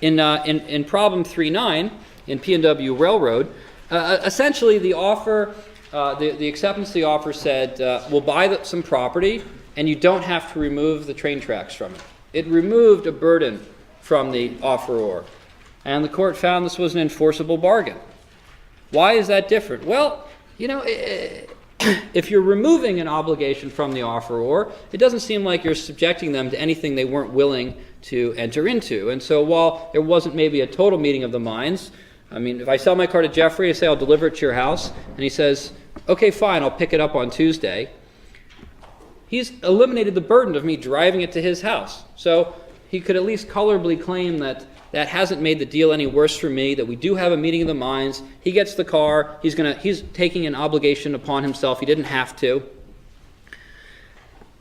In problem 3.9, in P&W Railroad, essentially the offer, the acceptance of the offer said, we'll buy some property and you don't have to remove the train tracks from it. It removed a burden from the offeror. And the court found this was an enforceable bargain. Why is that different? Well, you know, if you're removing an obligation from the offeror, it doesn't seem like you're subjecting them to anything they weren't willing to enter into. And so while there wasn't maybe a total meeting of the minds, I mean, if I sell my car to Jeffrey, I say I'll deliver it to your house, and he says, okay, fine, I'll pick it up on Tuesday, he's eliminated the burden of me driving it to his house. So he could at least colorably claim that that hasn't made the deal any worse for me, that we do have a meeting of the minds. He gets the car. He's taking an obligation upon himself. He didn't have to.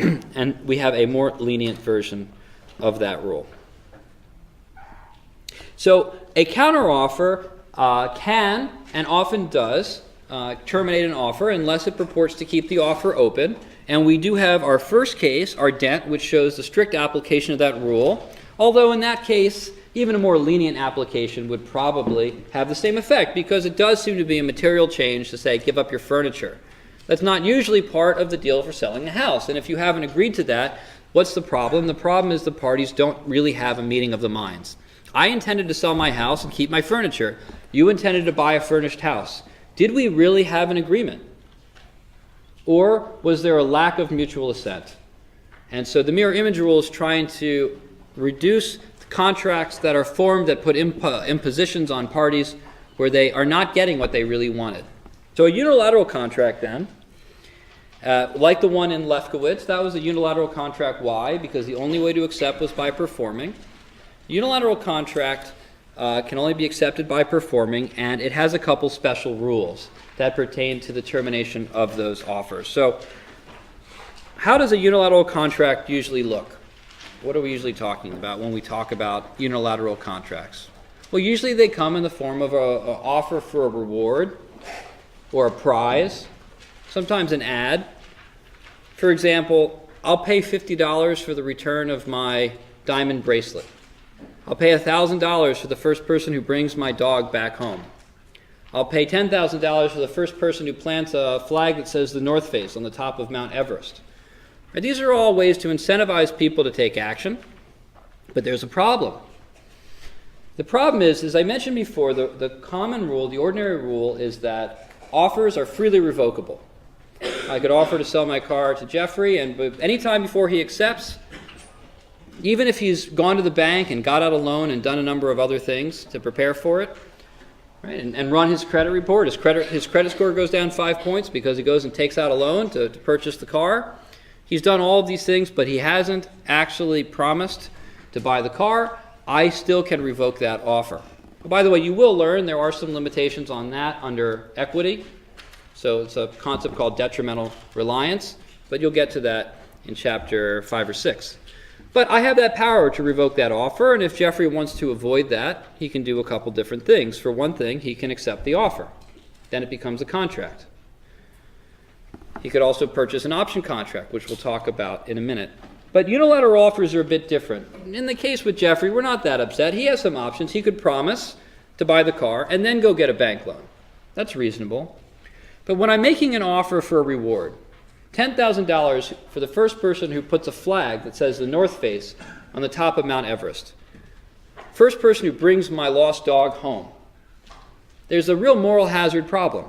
And we have a more lenient version of that rule. So a counteroffer can and often does terminate an offer unless it purports to keep the offer open. And we do have our first case, our dent, which shows the strict application of that rule. Although in that case, even a more lenient application would probably have the same effect, because it does seem to be a material change to say, give up your furniture. That's not usually part of the deal for selling a house. And if you haven't agreed to that, what's the problem? The problem is the parties don't really have a meeting of the minds. I intended to sell my house and keep my furniture. You intended to buy a furnished house. Did we really have an agreement? Or was there a lack of mutual assent? And so the mirror image rule is trying to reduce contracts that are formed that put impositions on parties where they are not getting what they really wanted. So a unilateral contract then, like the one in Lefkowitz, that was a unilateral contract. Why? Because the only way to accept was by performing. Unilateral contract can only be accepted by performing, and it has a couple special rules that pertain to the termination of those offers. So how does a unilateral contract usually look? What are we usually talking about when we talk about unilateral contracts? Well, usually they come in the form of an offer for a reward or a prize, sometimes an ad. For example, I'll pay $50 for the return of my diamond bracelet. I'll pay $1,000 for the first person who brings my dog back home. I'll pay $10,000 for the first person who plants a flag that says the North Face on the top of Mount Everest. These are all ways to incentivize people to take action, but there's a problem. The problem is, as I mentioned before, the common rule, the ordinary rule, is that offers are freely revocable. I could offer to sell my car to Jeffrey, and any time before he accepts, even if he's gone to the bank and got out a loan and done a number of other things to prepare for it, right, and run his credit report, his credit score goes down 5 points because he goes and takes out a loan to purchase the car. He's done all of these things, but he hasn't actually promised to buy the car. I still can revoke that offer. By the way, you will learn there are some limitations on that under equity. So it's a concept called detrimental reliance, but you'll get to that in chapter 5 or 6. But I have that power to revoke that offer, and if Jeffrey wants to avoid that, he can do a couple different things. For one thing, he can accept the offer. Then it becomes a contract. He could also purchase an option contract, which we'll talk about in a minute. But unilateral offers are a bit different. In the case with Jeffrey, we're not that upset. He has some options. He could promise to buy the car and then go get a bank loan. That's reasonable. But when I'm making an offer for a reward, $10,000 for the first person who puts a flag that says the North Face on the top of Mount Everest, first person who brings my lost dog home, there's a real moral hazard problem.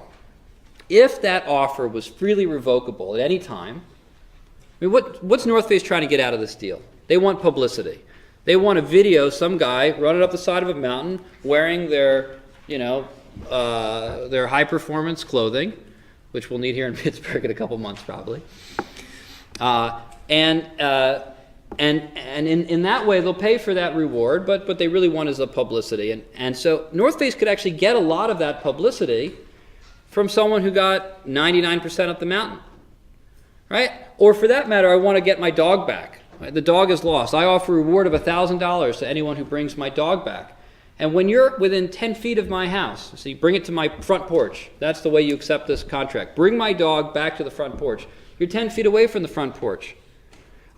If that offer was freely revocable at any time, I mean, what's North Face trying to get out of this deal? They want publicity. They want a video, some guy running up the side of a mountain wearing their high-performance clothing, which we'll need here in Pittsburgh in a couple months probably. And in that way, they'll pay for that reward, but what they really want is the publicity. And so North Face could actually get a lot of that publicity from someone who got 99% up the mountain, right? Or for that matter, I want to get my dog back. Right? The dog is lost. I offer a reward of $1,000 to anyone who brings my dog back. And when you're within 10 feet of my house, so you bring it to my front porch. That's the way you accept this contract. Bring my dog back to the front porch. You're 10 feet away from the front porch.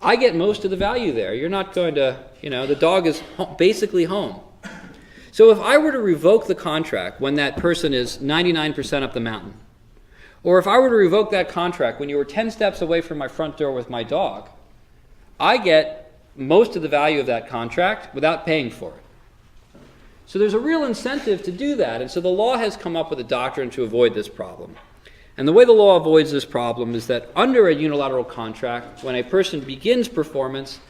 I get most of the value there. You're not going to, the dog is basically home. So if I were to revoke the contract when that person is 99% up the mountain, or if I were to revoke that contract when you were 10 steps away from my front door with my dog, I get most of the value of that contract without paying for it. So there's a real incentive to do that, and so the law has come up with a doctrine to avoid this problem. And the way the law avoids this problem is that under a unilateral contract, when a person begins performance,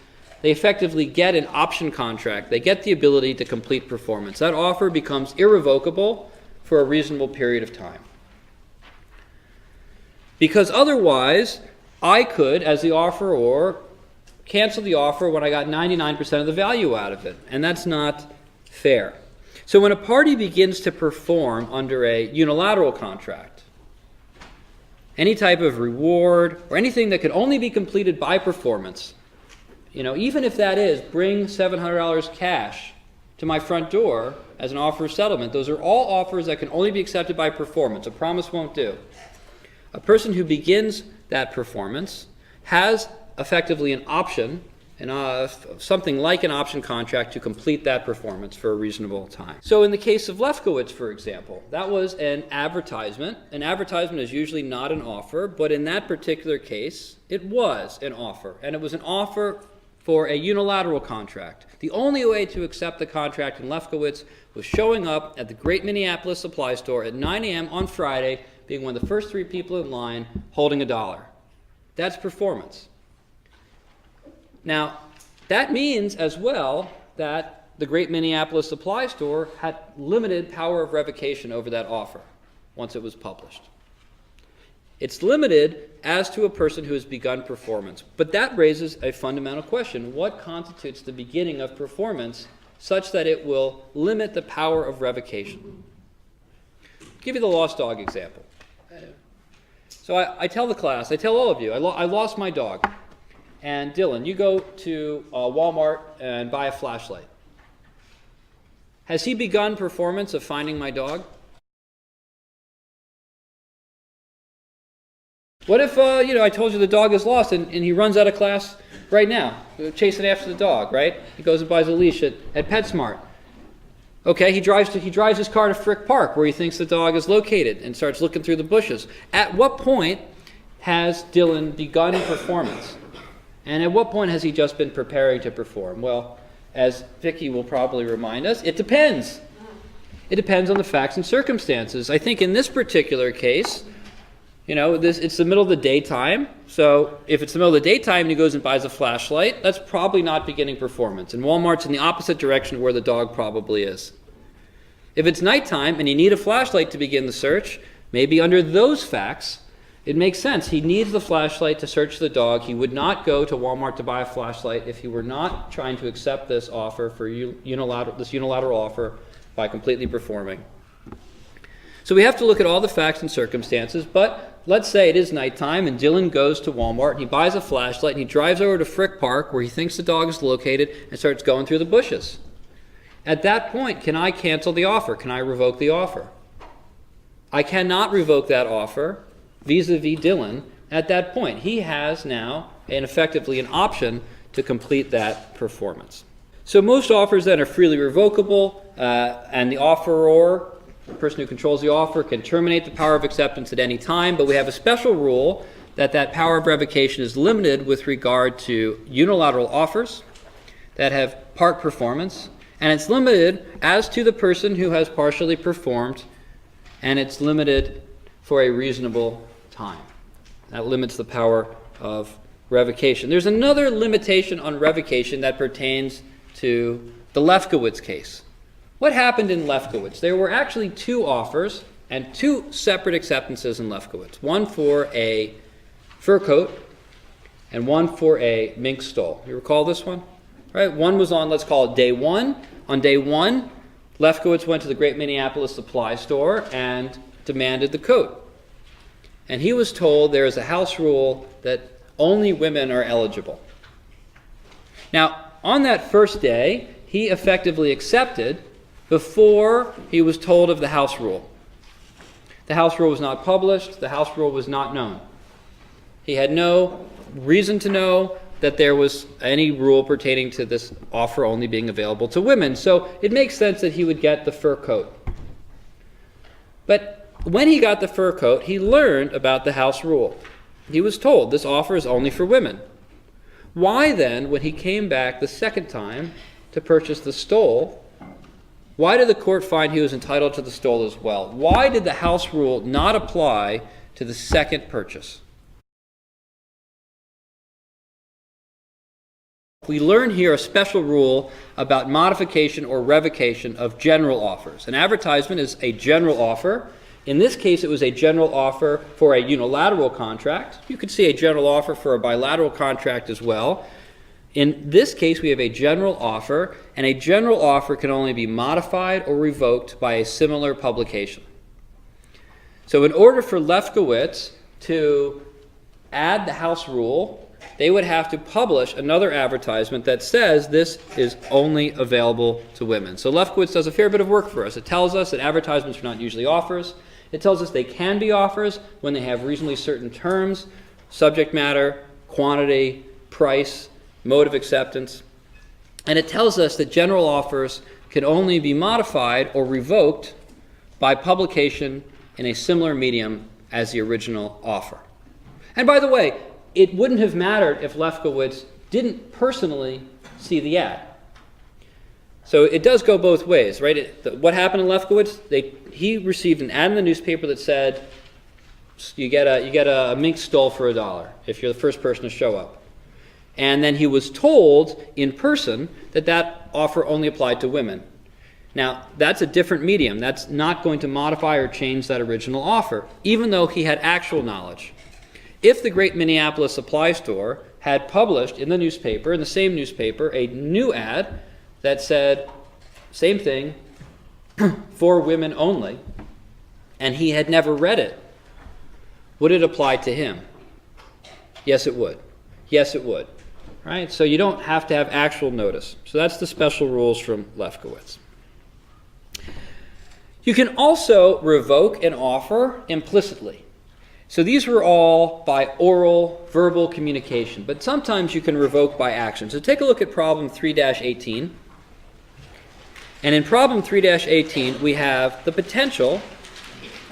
they effectively get an option contract. They get the ability to complete performance. That offer becomes irrevocable for a reasonable period of time. Because otherwise, I could, as the offeror, cancel the offer when I got 99% of the value out of it, and that's not fair. So when a party begins to perform under a unilateral contract, any type of reward or anything that could only be completed by performance, even if that is bring $700 cash to my front door as an offer of settlement, those are all offers that can only be accepted by performance. A promise won't do. A person who begins that performance has effectively an option, something like an option contract to complete that performance for a reasonable time. So in the case of Lefkowitz, for example, that was an advertisement. An advertisement is usually not an offer, but in that particular case, it was an offer. And it was an offer for a unilateral contract. The only way to accept the contract in Lefkowitz was showing up at the Great Minneapolis Supply Store at 9 a.m. on Friday, being one of the first 3 people in line holding $1. That's performance. Now, that means as well that the Great Minneapolis Supply Store had limited power of revocation over that offer once it was published. It's limited as to a person who has begun performance. But that raises a fundamental question. What constitutes the beginning of performance such that it will limit the power of revocation? I'll give you the lost dog example. So I tell the class, I tell all of you, I lost my dog. And Dylan, you go to Walmart and buy a flashlight. Has he begun performance of finding my dog? What if, I told you the dog is lost and he runs out of class right now, chasing after the dog, right? He goes and buys a leash at PetSmart. Okay, he drives his car to Frick Park where he thinks the dog is located and starts looking through the bushes. At what point has Dylan begun performance? And at what point has he just been preparing to perform? Well, as Vicky will probably remind us, it depends. It depends on the facts and circumstances. I think in this particular case, it's the middle of the daytime. So if it's the middle of the daytime and he goes and buys a flashlight, that's probably not beginning performance. And Walmart's in the opposite direction of where the dog probably is. If it's nighttime and you need a flashlight to begin the search, maybe under those facts, it makes sense. He needs the flashlight to search the dog. He would not go to Walmart to buy a flashlight if he were not trying to accept this offer for unilateral offer by completely performing. So we have to look at all the facts and circumstances, but let's say it is nighttime and Dylan goes to Walmart and he buys a flashlight and he drives over to Frick Park where he thinks the dog is located and starts going through the bushes. At that point, can I cancel the offer? Can I revoke the offer? I cannot revoke that offer vis-a-vis Dylan at that point. He has now effectively an option to complete that performance. So most offers then are freely revocable, and the offeror, the person who controls the offer, can terminate the power of acceptance at any time, but we have a special rule that power of revocation is limited with regard to unilateral offers that have part performance, and it's limited as to the person who has partially performed and it's limited for a reasonable time. That limits the power of revocation. There's another limitation on revocation that pertains to the Lefkowitz case. What happened in Lefkowitz? There were actually two offers and two separate acceptances in Lefkowitz. One for a fur coat and one for a mink stole. You recall this one? Right? One was on, let's call it day one. On day one, Lefkowitz went to the Great Minneapolis Supply Store and demanded the coat. And he was told there is a house rule that only women are eligible. Now, on that first day, he effectively accepted before he was told of the house rule. The house rule was not published. The house rule was not known. He had no reason to know that there was any rule pertaining to this offer only being available to women. So it makes sense that he would get the fur coat. But when he got the fur coat, he learned about the house rule. He was told this offer is only for women. Why then, when he came back the second time to purchase the stole, why did the court find he was entitled to the stole as well? Why did the house rule not apply to the second purchase? We learn here a special rule about modification or revocation of general offers. An advertisement is a general offer. In this case, it was a general offer for a unilateral contract. You could see a general offer for a bilateral contract as well. In this case, we have a general offer, and a general offer can only be modified or revoked by a similar publication. So in order for Lefkowitz to add the house rule, they would have to publish another advertisement that says this is only available to women. So Lefkowitz does a fair bit of work for us. It tells us that advertisements are not usually offers. It tells us they can be offers when they have reasonably certain terms, subject matter, quantity, price, mode of acceptance. And it tells us that general offers can only be modified or revoked by publication in a similar medium as the original offer. And by the way, it wouldn't have mattered if Lefkowitz didn't personally see the ad. So it does go both ways, right? What happened in Lefkowitz? He received an ad in the newspaper that said, you get a mink stole for $1 if you're the first person to show up. And then he was told in person that that offer only applied to women. Now, that's a different medium. That's not going to modify or change that original offer, even though he had actual knowledge. If the Great Minneapolis Supply Store had published in the newspaper, in the same newspaper, a new ad that said, same thing, for women only, and he had never read it, would it apply to him? Yes, it would. Yes, it would. Right? So you don't have to have actual notice. So that's the special rules from Lefkowitz. You can also revoke an offer implicitly. So these were all by oral, verbal communication, but sometimes you can revoke by action. So take a look at problem 3-18. And in problem 3-18, we have the potential,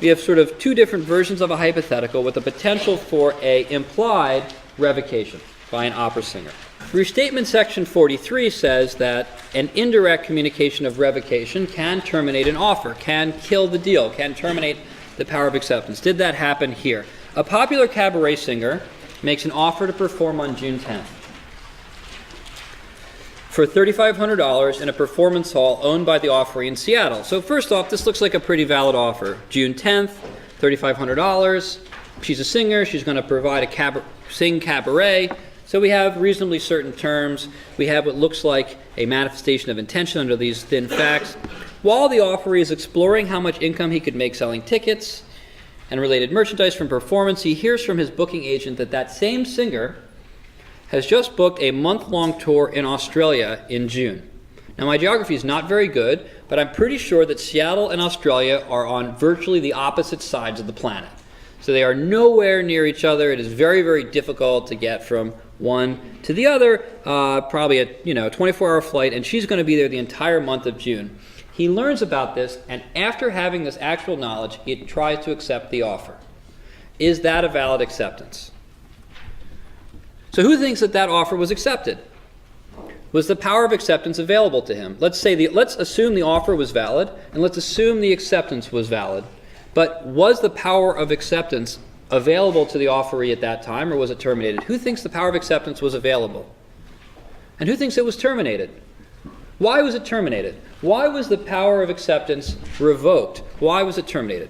we have sort of two different versions of a hypothetical with the potential for a implied revocation by an opera singer. Restatement section 43 says that an indirect communication of revocation can terminate an offer, can kill the deal, can terminate the power of acceptance. Did that happen here? A popular cabaret singer makes an offer to perform on June 10th for $3,500 in a performance hall owned by the offeree in Seattle. So first off, this looks like a pretty valid offer. June 10th, $3,500. She's a singer. She's going to provide a sing cabaret. So we have reasonably certain terms. We have what looks like a manifestation of intention under these thin facts. While the offeree is exploring how much income he could make selling tickets and related merchandise from performance, he hears from his booking agent that that same singer has just booked a month-long tour in Australia in June. Now, my geography is not very good, but I'm pretty sure that Seattle and Australia are on virtually the opposite sides of the planet. So they are nowhere near each other. It is very, very difficult to get from one to the other, probably a 24-hour flight, and she's going to be there the entire month of June. He learns about this, and after having this actual knowledge, he tries to accept the offer. Is that a valid acceptance? So who thinks that that offer was accepted? Was the power of acceptance available to him? Let's assume the offer was valid, and let's assume the acceptance was valid. But was the power of acceptance available to the offeree at that time, or was it terminated? Who thinks the power of acceptance was available? And who thinks it was terminated? Why was it terminated? Why was the power of acceptance revoked? Why was it terminated?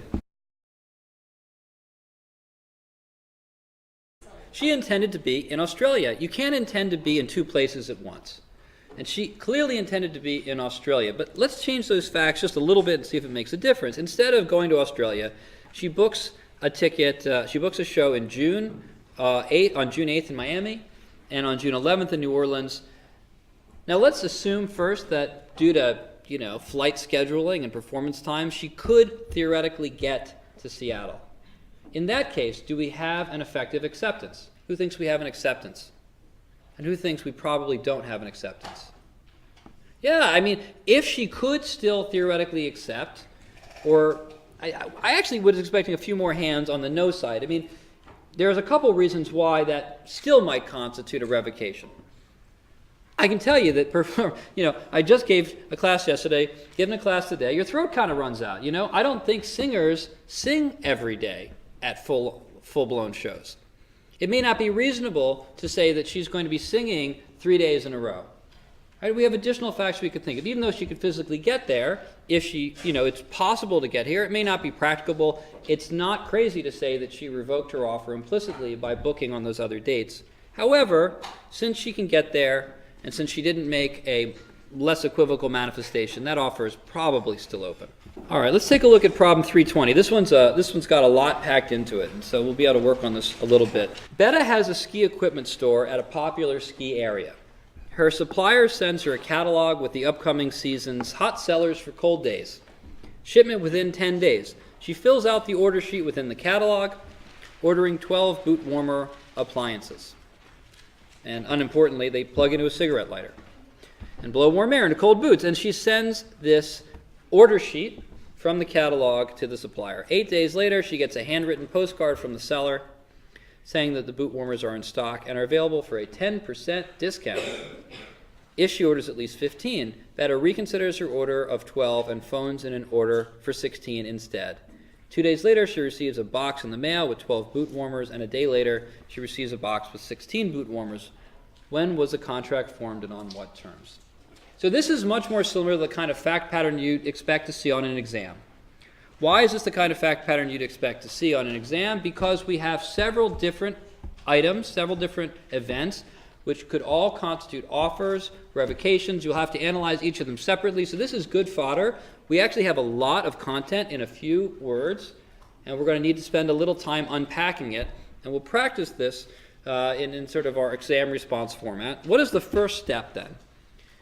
She intended to be in Australia. You can't intend to be in two places at once. And she clearly intended to be in Australia. But let's change those facts just a little bit and see if it makes a difference. Instead of going to Australia, she books a ticket, she books a show in June 8th in Miami, and on June 11th in New Orleans. Now let's assume first that due to flight scheduling and performance time, she could theoretically get to Seattle. In that case, do we have an effective acceptance? Who thinks we have an acceptance? And who thinks we probably don't have an acceptance? Yeah, I mean, if she could still theoretically accept, or I actually was expecting a few more hands on the no side. I mean, there's a couple reasons why that still might constitute a revocation. I can tell you that, I just gave a class yesterday, given a class today, your throat kind of runs out. I don't think singers sing every day at full-blown shows. It may not be reasonable to say that she's going to be singing 3 days in a row. Right? We have additional facts we could think of. Even though she could physically get there, if she, it's possible to get here, it may not be practicable. It's not crazy to say that she revoked her offer implicitly by booking on those other dates. However, since she can get there, and since she didn't make a less equivocal manifestation, that offer is probably still open. All right, let's take a look at problem 320. This one's got a lot packed into it, and so we'll be able to work on this a little bit. Betta has a ski equipment store at a popular ski area. Her supplier sends her a catalog with the upcoming season's hot sellers for cold days. Shipment within 10 days. She fills out the order sheet within the catalog, ordering 12 boot warmer appliances. And unimportantly, they plug into a cigarette lighter and blow warm air into cold boots. And she sends this order sheet from the catalog to the supplier. 8 days later, she gets a handwritten postcard from the seller saying that the boot warmers are in stock and are available for a 10% discount. If she orders at least 15, Betta reconsiders her order of 12 and phones in an order for 16 instead. 2 days later, she receives a box in the mail with 12 boot warmers, and a day later, she receives a box with 16 boot warmers. When was the contract formed and on what terms? So this is much more similar to the kind of fact pattern you'd expect to see on an exam. Why is this the kind of fact pattern you'd expect to see on an exam? Because we have several different items, several different events, which could all constitute offers, revocations. You'll have to analyze each of them separately. So this is good fodder. We actually have a lot of content in a few words, and we're going to need to spend a little time unpacking it. And we'll practice this in sort of our exam response format. What is the first step then?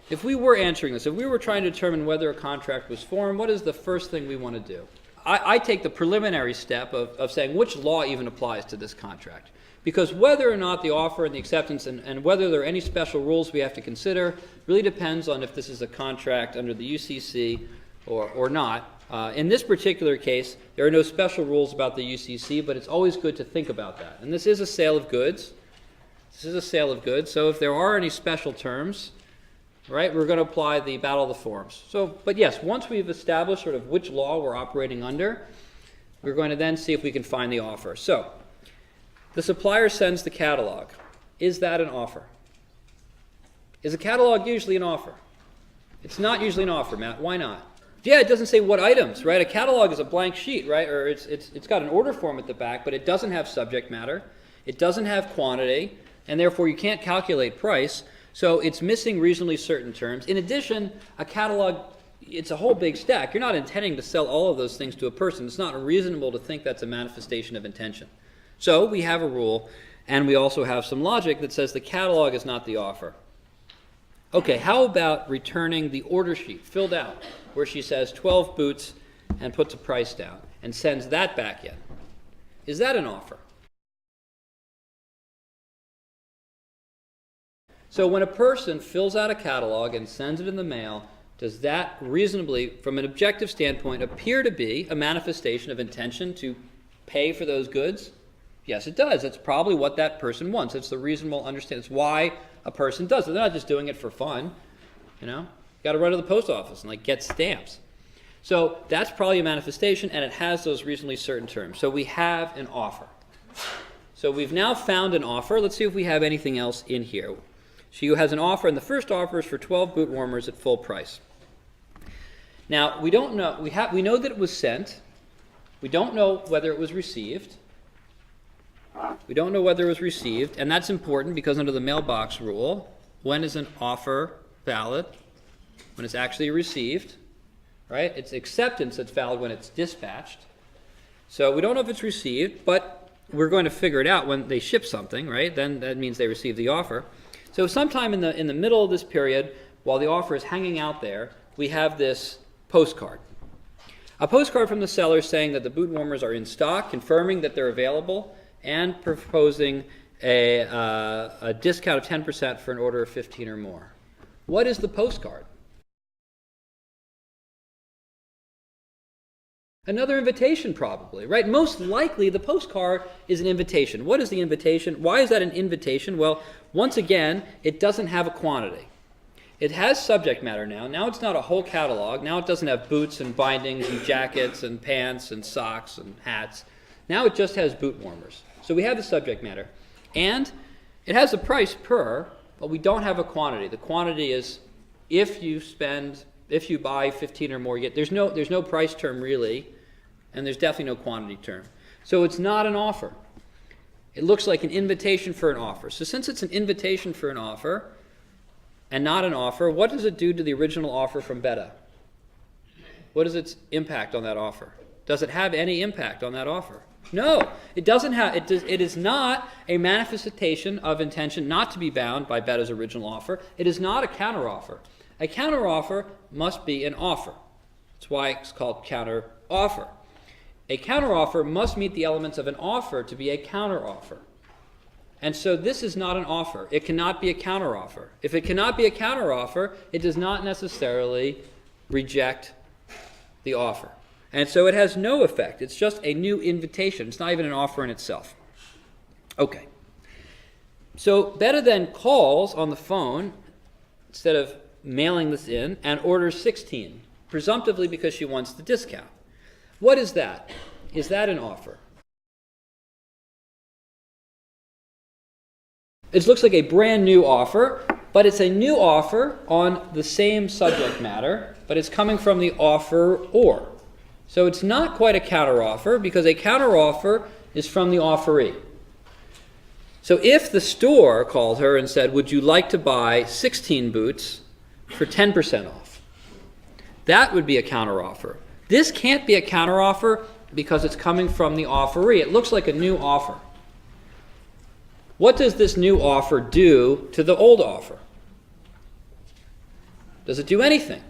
If we were answering this, if we were trying to determine whether a contract was formed, what is the first thing we want to do? I take the preliminary step of saying which law even applies to this contract. Because whether or not the offer and the acceptance and whether there are any special rules we have to consider really depends on if this is a contract under the UCC or not. In this particular case, there are no special rules about the UCC, but it's always good to think about that. And this is a sale of goods. This is a sale of goods. So if there are any special terms, right, we're going to apply the battle of the forms. But yes, once we've established sort of which law we're operating under, we're going to then see if we can find the offer. So the supplier sends the catalog. Is that an offer? Is a catalog usually an offer? It's not usually an offer, Matt. Why not? Yeah, it doesn't say what items, right? A catalog is a blank sheet, right? Or it's got an order form at the back, but it doesn't have subject matter. It doesn't have quantity, and therefore you can't calculate price. So it's missing reasonably certain terms. In addition, a catalog, it's a whole big stack. You're not intending to sell all of those things to a person. It's not reasonable to think that's a manifestation of intention. So we have a rule, and we also have some logic that says the catalog is not the offer. Okay, how about returning the order sheet filled out where she says 12 boots and puts a price down and sends that back in? Is that an offer? So when a person fills out a catalog and sends it in the mail, does that reasonably, from an objective standpoint, appear to be a manifestation of intention to pay for those goods? Yes, it does. That's probably what that person wants. It's the reasonable understanding. It's why a person does it. They're not just doing it for fun. You got to run to the post office and get stamps. So that's probably a manifestation, and it has those reasonably certain terms. So we have an offer. So we've now found an offer. Let's see if we have anything else in here. She has an offer, and the first offer is for 12 boot warmers at full price. Now, we don't know. We know that it was sent. We don't know whether it was received. We don't know whether it was received, and that's important because under the mailbox rule, when is an offer valid? When it's actually received. Right? It's acceptance that's valid when it's dispatched. So we don't know if it's received, but we're going to figure it out when they ship something, right? Then that means they received the offer. So sometime in the middle of this period, while the offer is hanging out there, we have this postcard. A postcard from the seller saying that the boot warmers are in stock, confirming that they're available, and proposing a discount of 10% for an order of 15 or more. What is the postcard? Another invitation, probably, right? Most likely, the postcard is an invitation. What is the invitation? Why is that an invitation? Well, once again, it doesn't have a quantity. It has subject matter now. Now it's not a whole catalog. Now it doesn't have boots and bindings and jackets and pants and socks and hats. Now it just has boot warmers. So we have the subject matter. And it has a price per, but we don't have a quantity. The quantity is if you buy 15 or more, there's no price term really. And there's definitely no quantity term. So it's not an offer. It looks like an invitation for an offer. So since it's an invitation for an offer and not an offer, what does it do to the original offer from Beta? What is its impact on that offer? Does it have any impact on that offer? No, it doesn't have. It is not a manifestation of intention not to be bound by Beta's original offer. It is not a counteroffer. A counteroffer must be an offer. That's why it's called counteroffer. A counteroffer must meet the elements of an offer to be a counteroffer. And so this is not an offer. It cannot be a counteroffer. If it cannot be a counteroffer, it does not necessarily reject the offer. And so it has no effect. It's just a new invitation. It's not even an offer in itself. Okay. So Beta then calls on the phone, instead of mailing this in, and orders 16, presumptively because she wants the discount. What is that? Is that an offer? It looks like a brand new offer, but it's a new offer on the same subject matter, but it's coming from the offeror. So it's not quite a counteroffer because a counteroffer is from the offeree. So if the store called her and said, would you like to buy 16 boots for 10% off? That would be a counteroffer. This can't be a counteroffer because it's coming from the offeree. It looks like a new offer. What does this new offer do to the old offer? Does it do anything?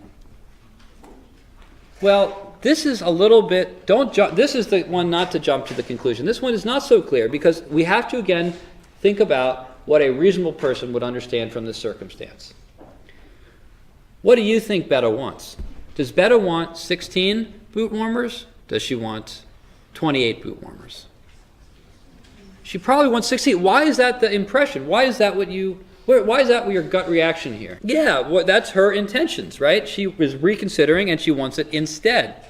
Well, this is a little bit, this is the one not to jump to the conclusion. This one is not so clear because we have to again think about what a reasonable person would understand from this circumstance. What do you think Beta wants? Does Beta want 16 boot warmers? Does she want 28 boot warmers? She probably wants 16. Why is that the impression? Why is that what your gut reaction here? Yeah, that's her intentions, right? She was reconsidering and she wants it instead.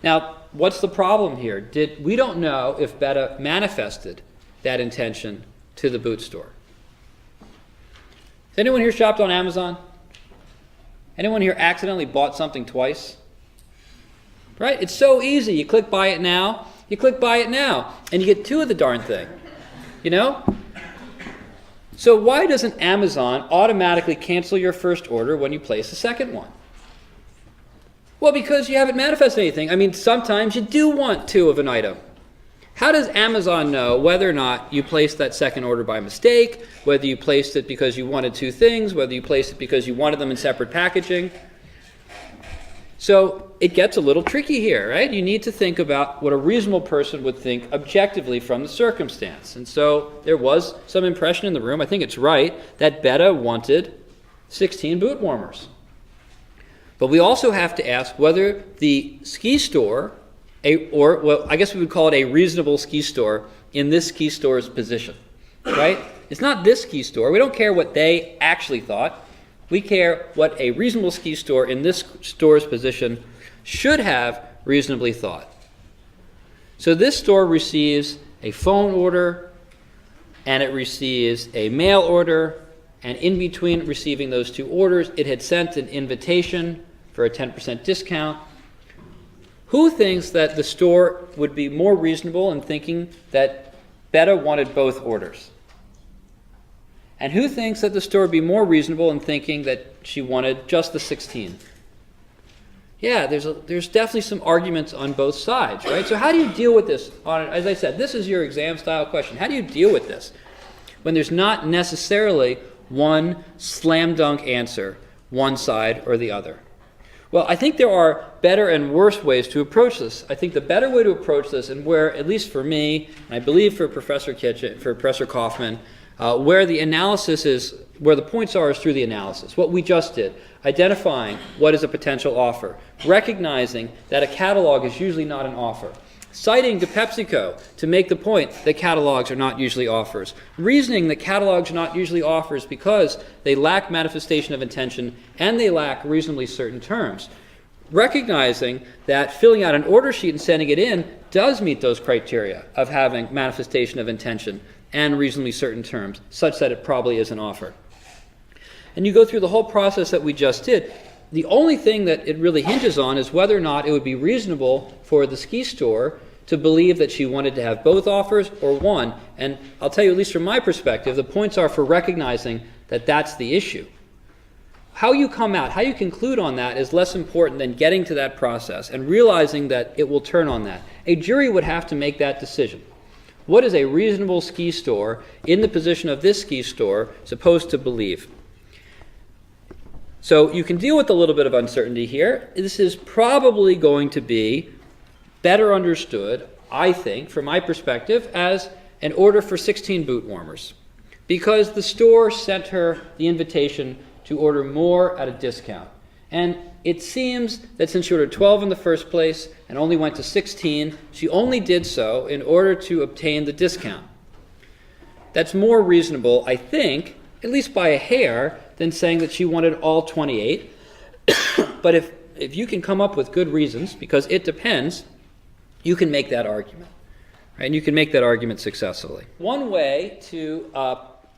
Now, what's the problem here? We don't know if Beta manifested that intention to the boot store. Has anyone here shopped on Amazon? Anyone here accidentally bought something twice? Right? It's so easy. You click buy it now, you click buy it now, and you get two of the darn thing. You know? So why doesn't Amazon automatically cancel your first order when you place a second one? Well, because you haven't manifested anything. I mean, sometimes you do want two of an item. How does Amazon know whether or not you placed that second order by mistake, whether you placed it because you wanted two things, whether you placed it because you wanted them in separate packaging? So it gets a little tricky here, right? You need to think about what a reasonable person would think objectively from the circumstance. And so there was some impression in the room, I think it's right, that Beta wanted 16 boot warmers. But we also have to ask whether the ski store, I guess we would call it a reasonable ski store in this ski store's position, right? It's not this ski store. We don't care what they actually thought. We care what a reasonable ski store in this store's position should have reasonably thought. So this store receives a phone order, and it receives a mail order, and in between receiving those two orders, it had sent an invitation for a 10% discount. Who thinks that the store would be more reasonable in thinking that Betta wanted both orders? And who thinks that the store would be more reasonable in thinking that she wanted just the 16? Yeah, there's definitely some arguments on both sides, right? So how do you deal with this? As I said, this is your exam style question. How do you deal with this when there's not necessarily one slam dunk answer, one side or the other? Well, I think there are better and worse ways to approach this. I think the better way to approach this, and where, at least for me, and I believe for Professor Kaufman, where the analysis is, where the points are, is through the analysis. What we just did, identifying what is a potential offer, recognizing that a catalog is usually not an offer, citing to PepsiCo to make the point that catalogs are not usually offers, reasoning that catalogs are not usually offers because they lack manifestation of intention and they lack reasonably certain terms, recognizing that filling out an order sheet and sending it in does meet those criteria of having manifestation of intention and reasonably certain terms, such that it probably is an offer. And you go through the whole process that we just did. The only thing that it really hinges on is whether or not it would be reasonable for the ski store to believe that she wanted to have both offers or one. And I'll tell you, at least from my perspective, the points are for recognizing that that's the issue. How you come out, how you conclude on that is less important than getting to that process and realizing that it will turn on that. A jury would have to make that decision. What is a reasonable ski store in the position of this ski store supposed to believe? So you can deal with a little bit of uncertainty here. This is probably going to be better understood, I think, from my perspective, as an order for 16 boot warmers, because the store sent her the invitation to order more at a discount. And it seems that since she ordered 12 in the first place and only went to 16, she only did so in order to obtain the discount. That's more reasonable, I think, at least by a hair, than saying that she wanted all 28. But if you can come up with good reasons, because it depends, you can make that argument. Right? And you can make that argument successfully. One way to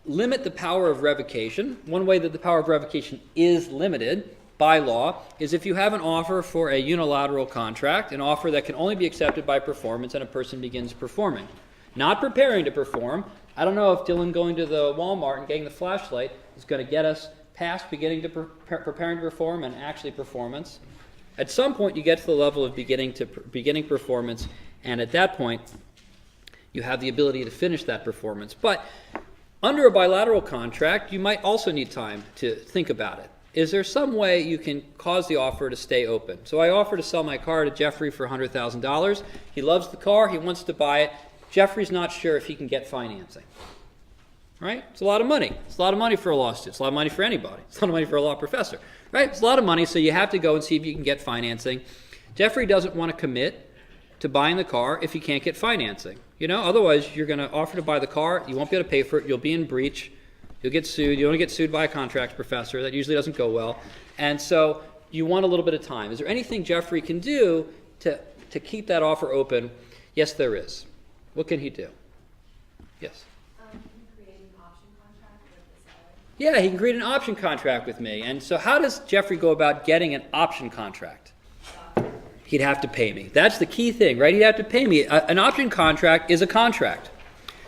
limit the power of revocation, one way that the power of revocation is limited by law, is if you have an offer for a unilateral contract, an offer that can only be accepted by performance, and a person begins performing. Not preparing to perform. I don't know if Dylan going to the Walmart and getting the flashlight is going to get us past beginning to preparing to perform and actually performance. At some point, you get to the level of beginning performance, and at that point, you have the ability to finish that performance. But under a bilateral contract, you might also need time to think about it. Is there some way you can cause the offer to stay open? So I offer to sell my car to Jeffrey for $100,000. He loves the car. He wants to buy it. Jeffrey's not sure if he can get financing. Right? It's a lot of money. It's a lot of money for a law student. It's a lot of money for anybody. It's a lot of money for a law professor. Right? It's a lot of money, so you have to go and see if you can get financing. Jeffrey doesn't want to commit to buying the car if he can't get financing. You know, otherwise you're going to offer to buy the car, you won't be able to pay for it, you'll be in breach, you'll get sued, you want to get sued by a contracts professor, that usually doesn't go well. And so you want a little bit of time. Is there anything Jeffrey can do to keep that offer open? Yes, there is. What can he do? Yes? He can create an option contract with the seller. Yeah, he can create an option contract with me. And so how does Jeffrey go about getting an option contract? He'd have to pay me. That's the key thing, right? He'd have to pay me. An option contract is a contract.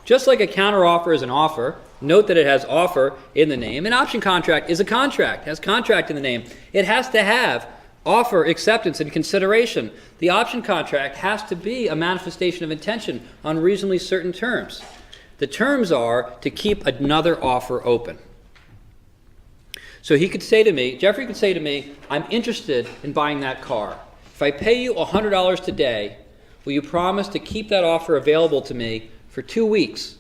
Just like a counteroffer is an offer, note that it has offer in the name. An option contract is a contract, has contract in the name. It has to have offer, acceptance, and consideration. The option contract has to be a manifestation of intention on reasonably certain terms. The terms are to keep another offer open. So he could say to me, Jeffrey could say to me, I'm interested in buying that car. If I pay you $100 today, will you promise to keep that offer available to me for 2 weeks?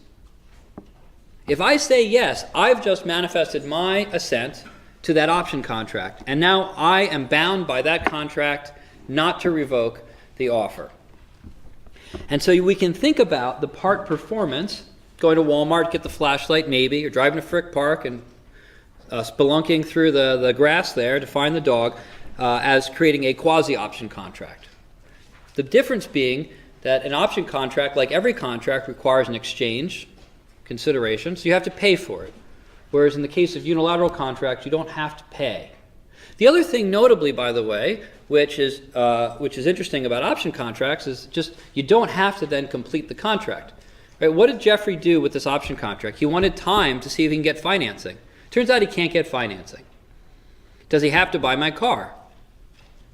If I say yes, I've just manifested my assent to that option contract, and now I am bound by that contract not to revoke the offer. And so we can think about the part performance, going to Walmart, get the flashlight maybe, or driving to Frick Park and spelunking through the grass there to find the dog. as creating a quasi-option contract. The difference being that an option contract, like every contract, requires an exchange consideration, so you have to pay for it. Whereas in the case of unilateral contracts, you don't have to pay. The other thing notably, by the way, which is interesting about option contracts is just you don't have to then complete the contract. Right? What did Jeffrey do with this option contract? He wanted time to see if he can get financing. Turns out he can't get financing. Does he have to buy my car?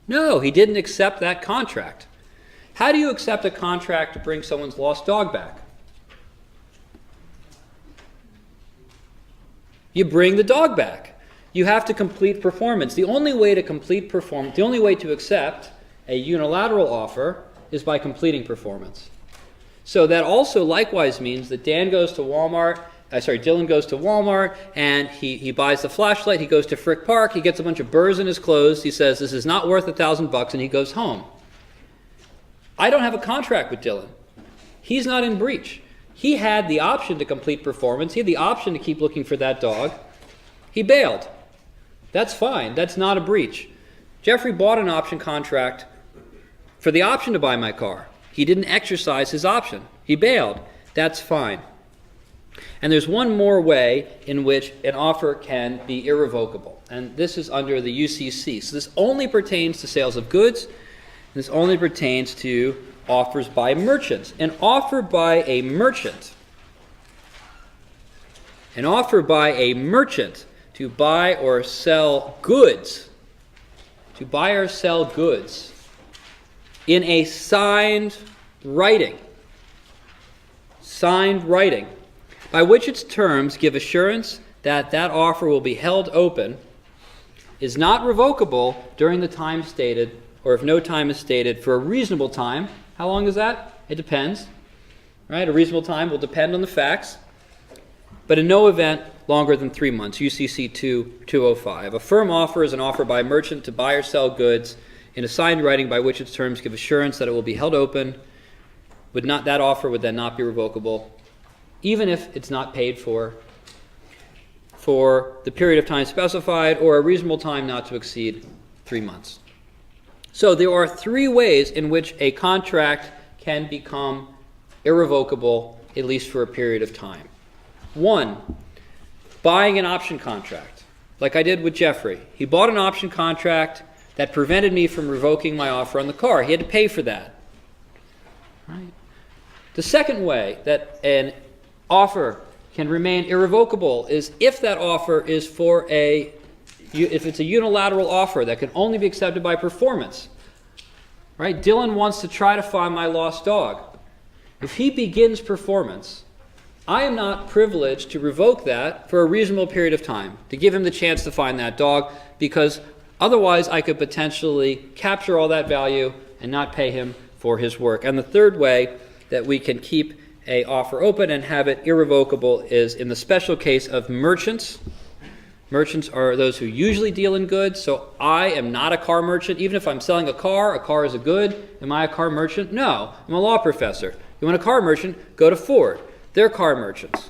No, he didn't accept that contract. How do you accept a contract to bring someone's lost dog back? You bring the dog back. You have to complete performance. The only way to complete performance, the only way to accept a unilateral offer is by completing performance. So that also likewise means that Dylan goes to Walmart and he buys the flashlight, he goes to Frick Park, he gets a bunch of burrs in his clothes, he says this is not worth $1,000 and he goes home. I don't have a contract with Dylan. He's not in breach. He had the option to complete performance. He had the option to keep looking for that dog. He bailed. That's fine. That's not a breach. Jeffrey bought an option contract for the option to buy my car. He didn't exercise his option. He bailed. That's fine. And there's one more way in which an offer can be irrevocable, and this is under the UCC. So this only pertains to sales of goods. This only pertains to offers by merchants. An offer by a merchant to buy or sell goods, in a signed writing, by which its terms give assurance that that offer will be held open, is not revocable during the time stated, or if no time is stated, for a reasonable time. How long is that? It depends. Right? A reasonable time will depend on the facts, but in no event longer than 3 months. UCC 205. A firm offer is an offer by a merchant to buy or sell goods in a signed writing by which its terms give assurance that it will be held open. That offer would then not be revocable, even if it's not paid for the period of time specified, or a reasonable time not to exceed 3 months. So there are 3 ways in which a contract can become irrevocable, at least for a period of time. 1, buying an option contract, like I did with Jeffrey. He bought an option contract that prevented me from revoking my offer on the car. He had to pay for that. Right? The second way that an offer can remain irrevocable is if that offer is if it's a unilateral offer that can only be accepted by performance. Right? Dylan wants to try to find my lost dog. If he begins performance, I am not privileged to revoke that for a reasonable period of time, to give him the chance to find that dog, because otherwise I could potentially capture all that value and not pay him for his work. And the third way that we can keep an offer open and have it irrevocable is in the special case of merchants. Merchants are those who usually deal in goods, so I am not a car merchant. Even if I'm selling a car is a good. Am I a car merchant? No, I'm a law professor. You want a car merchant? Go to Ford. They're car merchants.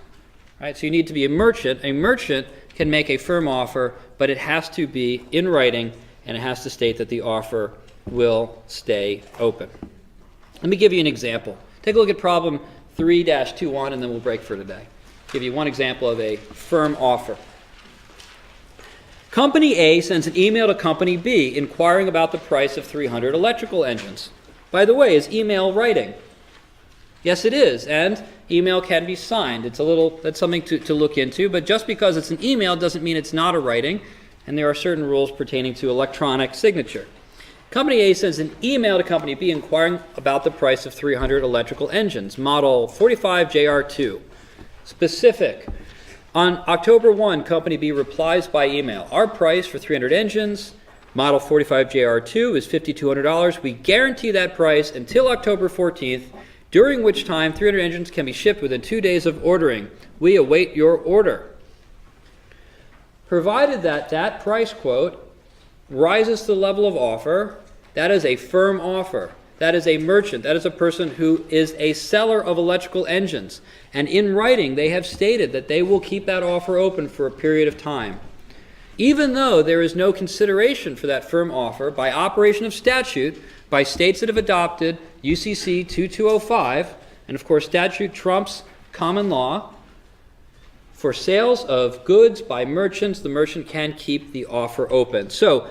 Right? So you need to be a merchant. A merchant can make a firm offer, but it has to be in writing, and it has to state that the offer will stay open. Let me give you an example. Take a look at problem 3-21, and then we'll break for today. Give you one example of a firm offer. Company A sends an email to Company B inquiring about the price of 300 electrical engines. By the way, is email writing? Yes, it is, and email can be signed. That's something to look into, but just because it's an email doesn't mean it's not a writing, and there are certain rules pertaining to electronic signature. Company A sends an email to Company B inquiring about the price of 300 electrical engines, model 45JR2. Specific. On October 1, Company B replies by email, our price for 300 engines, model 45JR2, is $5,200. We guarantee that price until October 14th, during which time 300 engines can be shipped within 2 days of ordering. We await your order. Provided that that price quote rises to the level of offer, that is a firm offer. That is a merchant. That is a person who is a seller of electrical engines. And in writing, they have stated that they will keep that offer open for a period of time. even though there is no consideration for that firm offer by operation of statute by states that have adopted UCC 2205, and of course statute trumps common law. For sales of goods by merchants, the merchant can keep the offer open. So,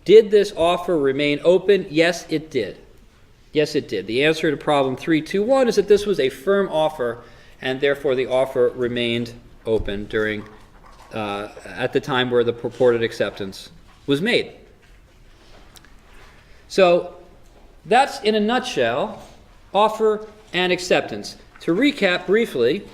did this offer remain open? Yes, it did. Yes, it did. The answer to problem 321 is that this was a firm offer, and therefore the offer remained open during at the time where the purported acceptance was made. So, that's in a nutshell offer and acceptance. To recap briefly,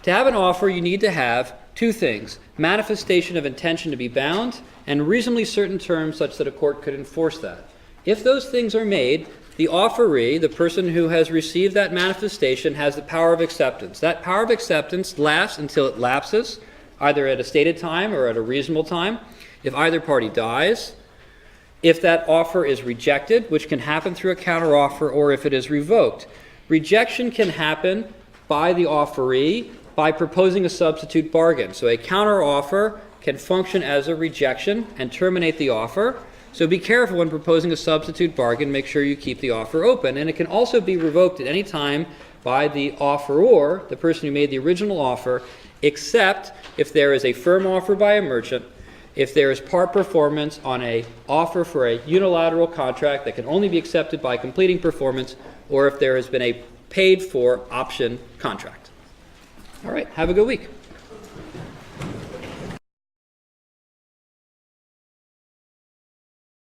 to have an offer, you need to have two things: manifestation of intention to be bound, and reasonably certain terms such that a court could enforce that. If those things are made, the offeree, the person who has received that manifestation, has the power of acceptance. That power of acceptance lasts until it lapses, either at a stated time or at a reasonable time. If either party dies, if that offer is rejected, which can happen through a counteroffer, or if it is revoked. Rejection can happen by the offeree by proposing a substitute bargain. So a counteroffer can function as a rejection and terminate the offer. So be careful when proposing a substitute bargain. Make sure you keep the offer open. And it can also be revoked at any time by the offeror, the person who made the original offer, except if there is a firm offer by a merchant, if there is part performance on an offer for a unilateral contract that can only be accepted by completing performance, or if there has been a paid-for option contract. All right, have a good week.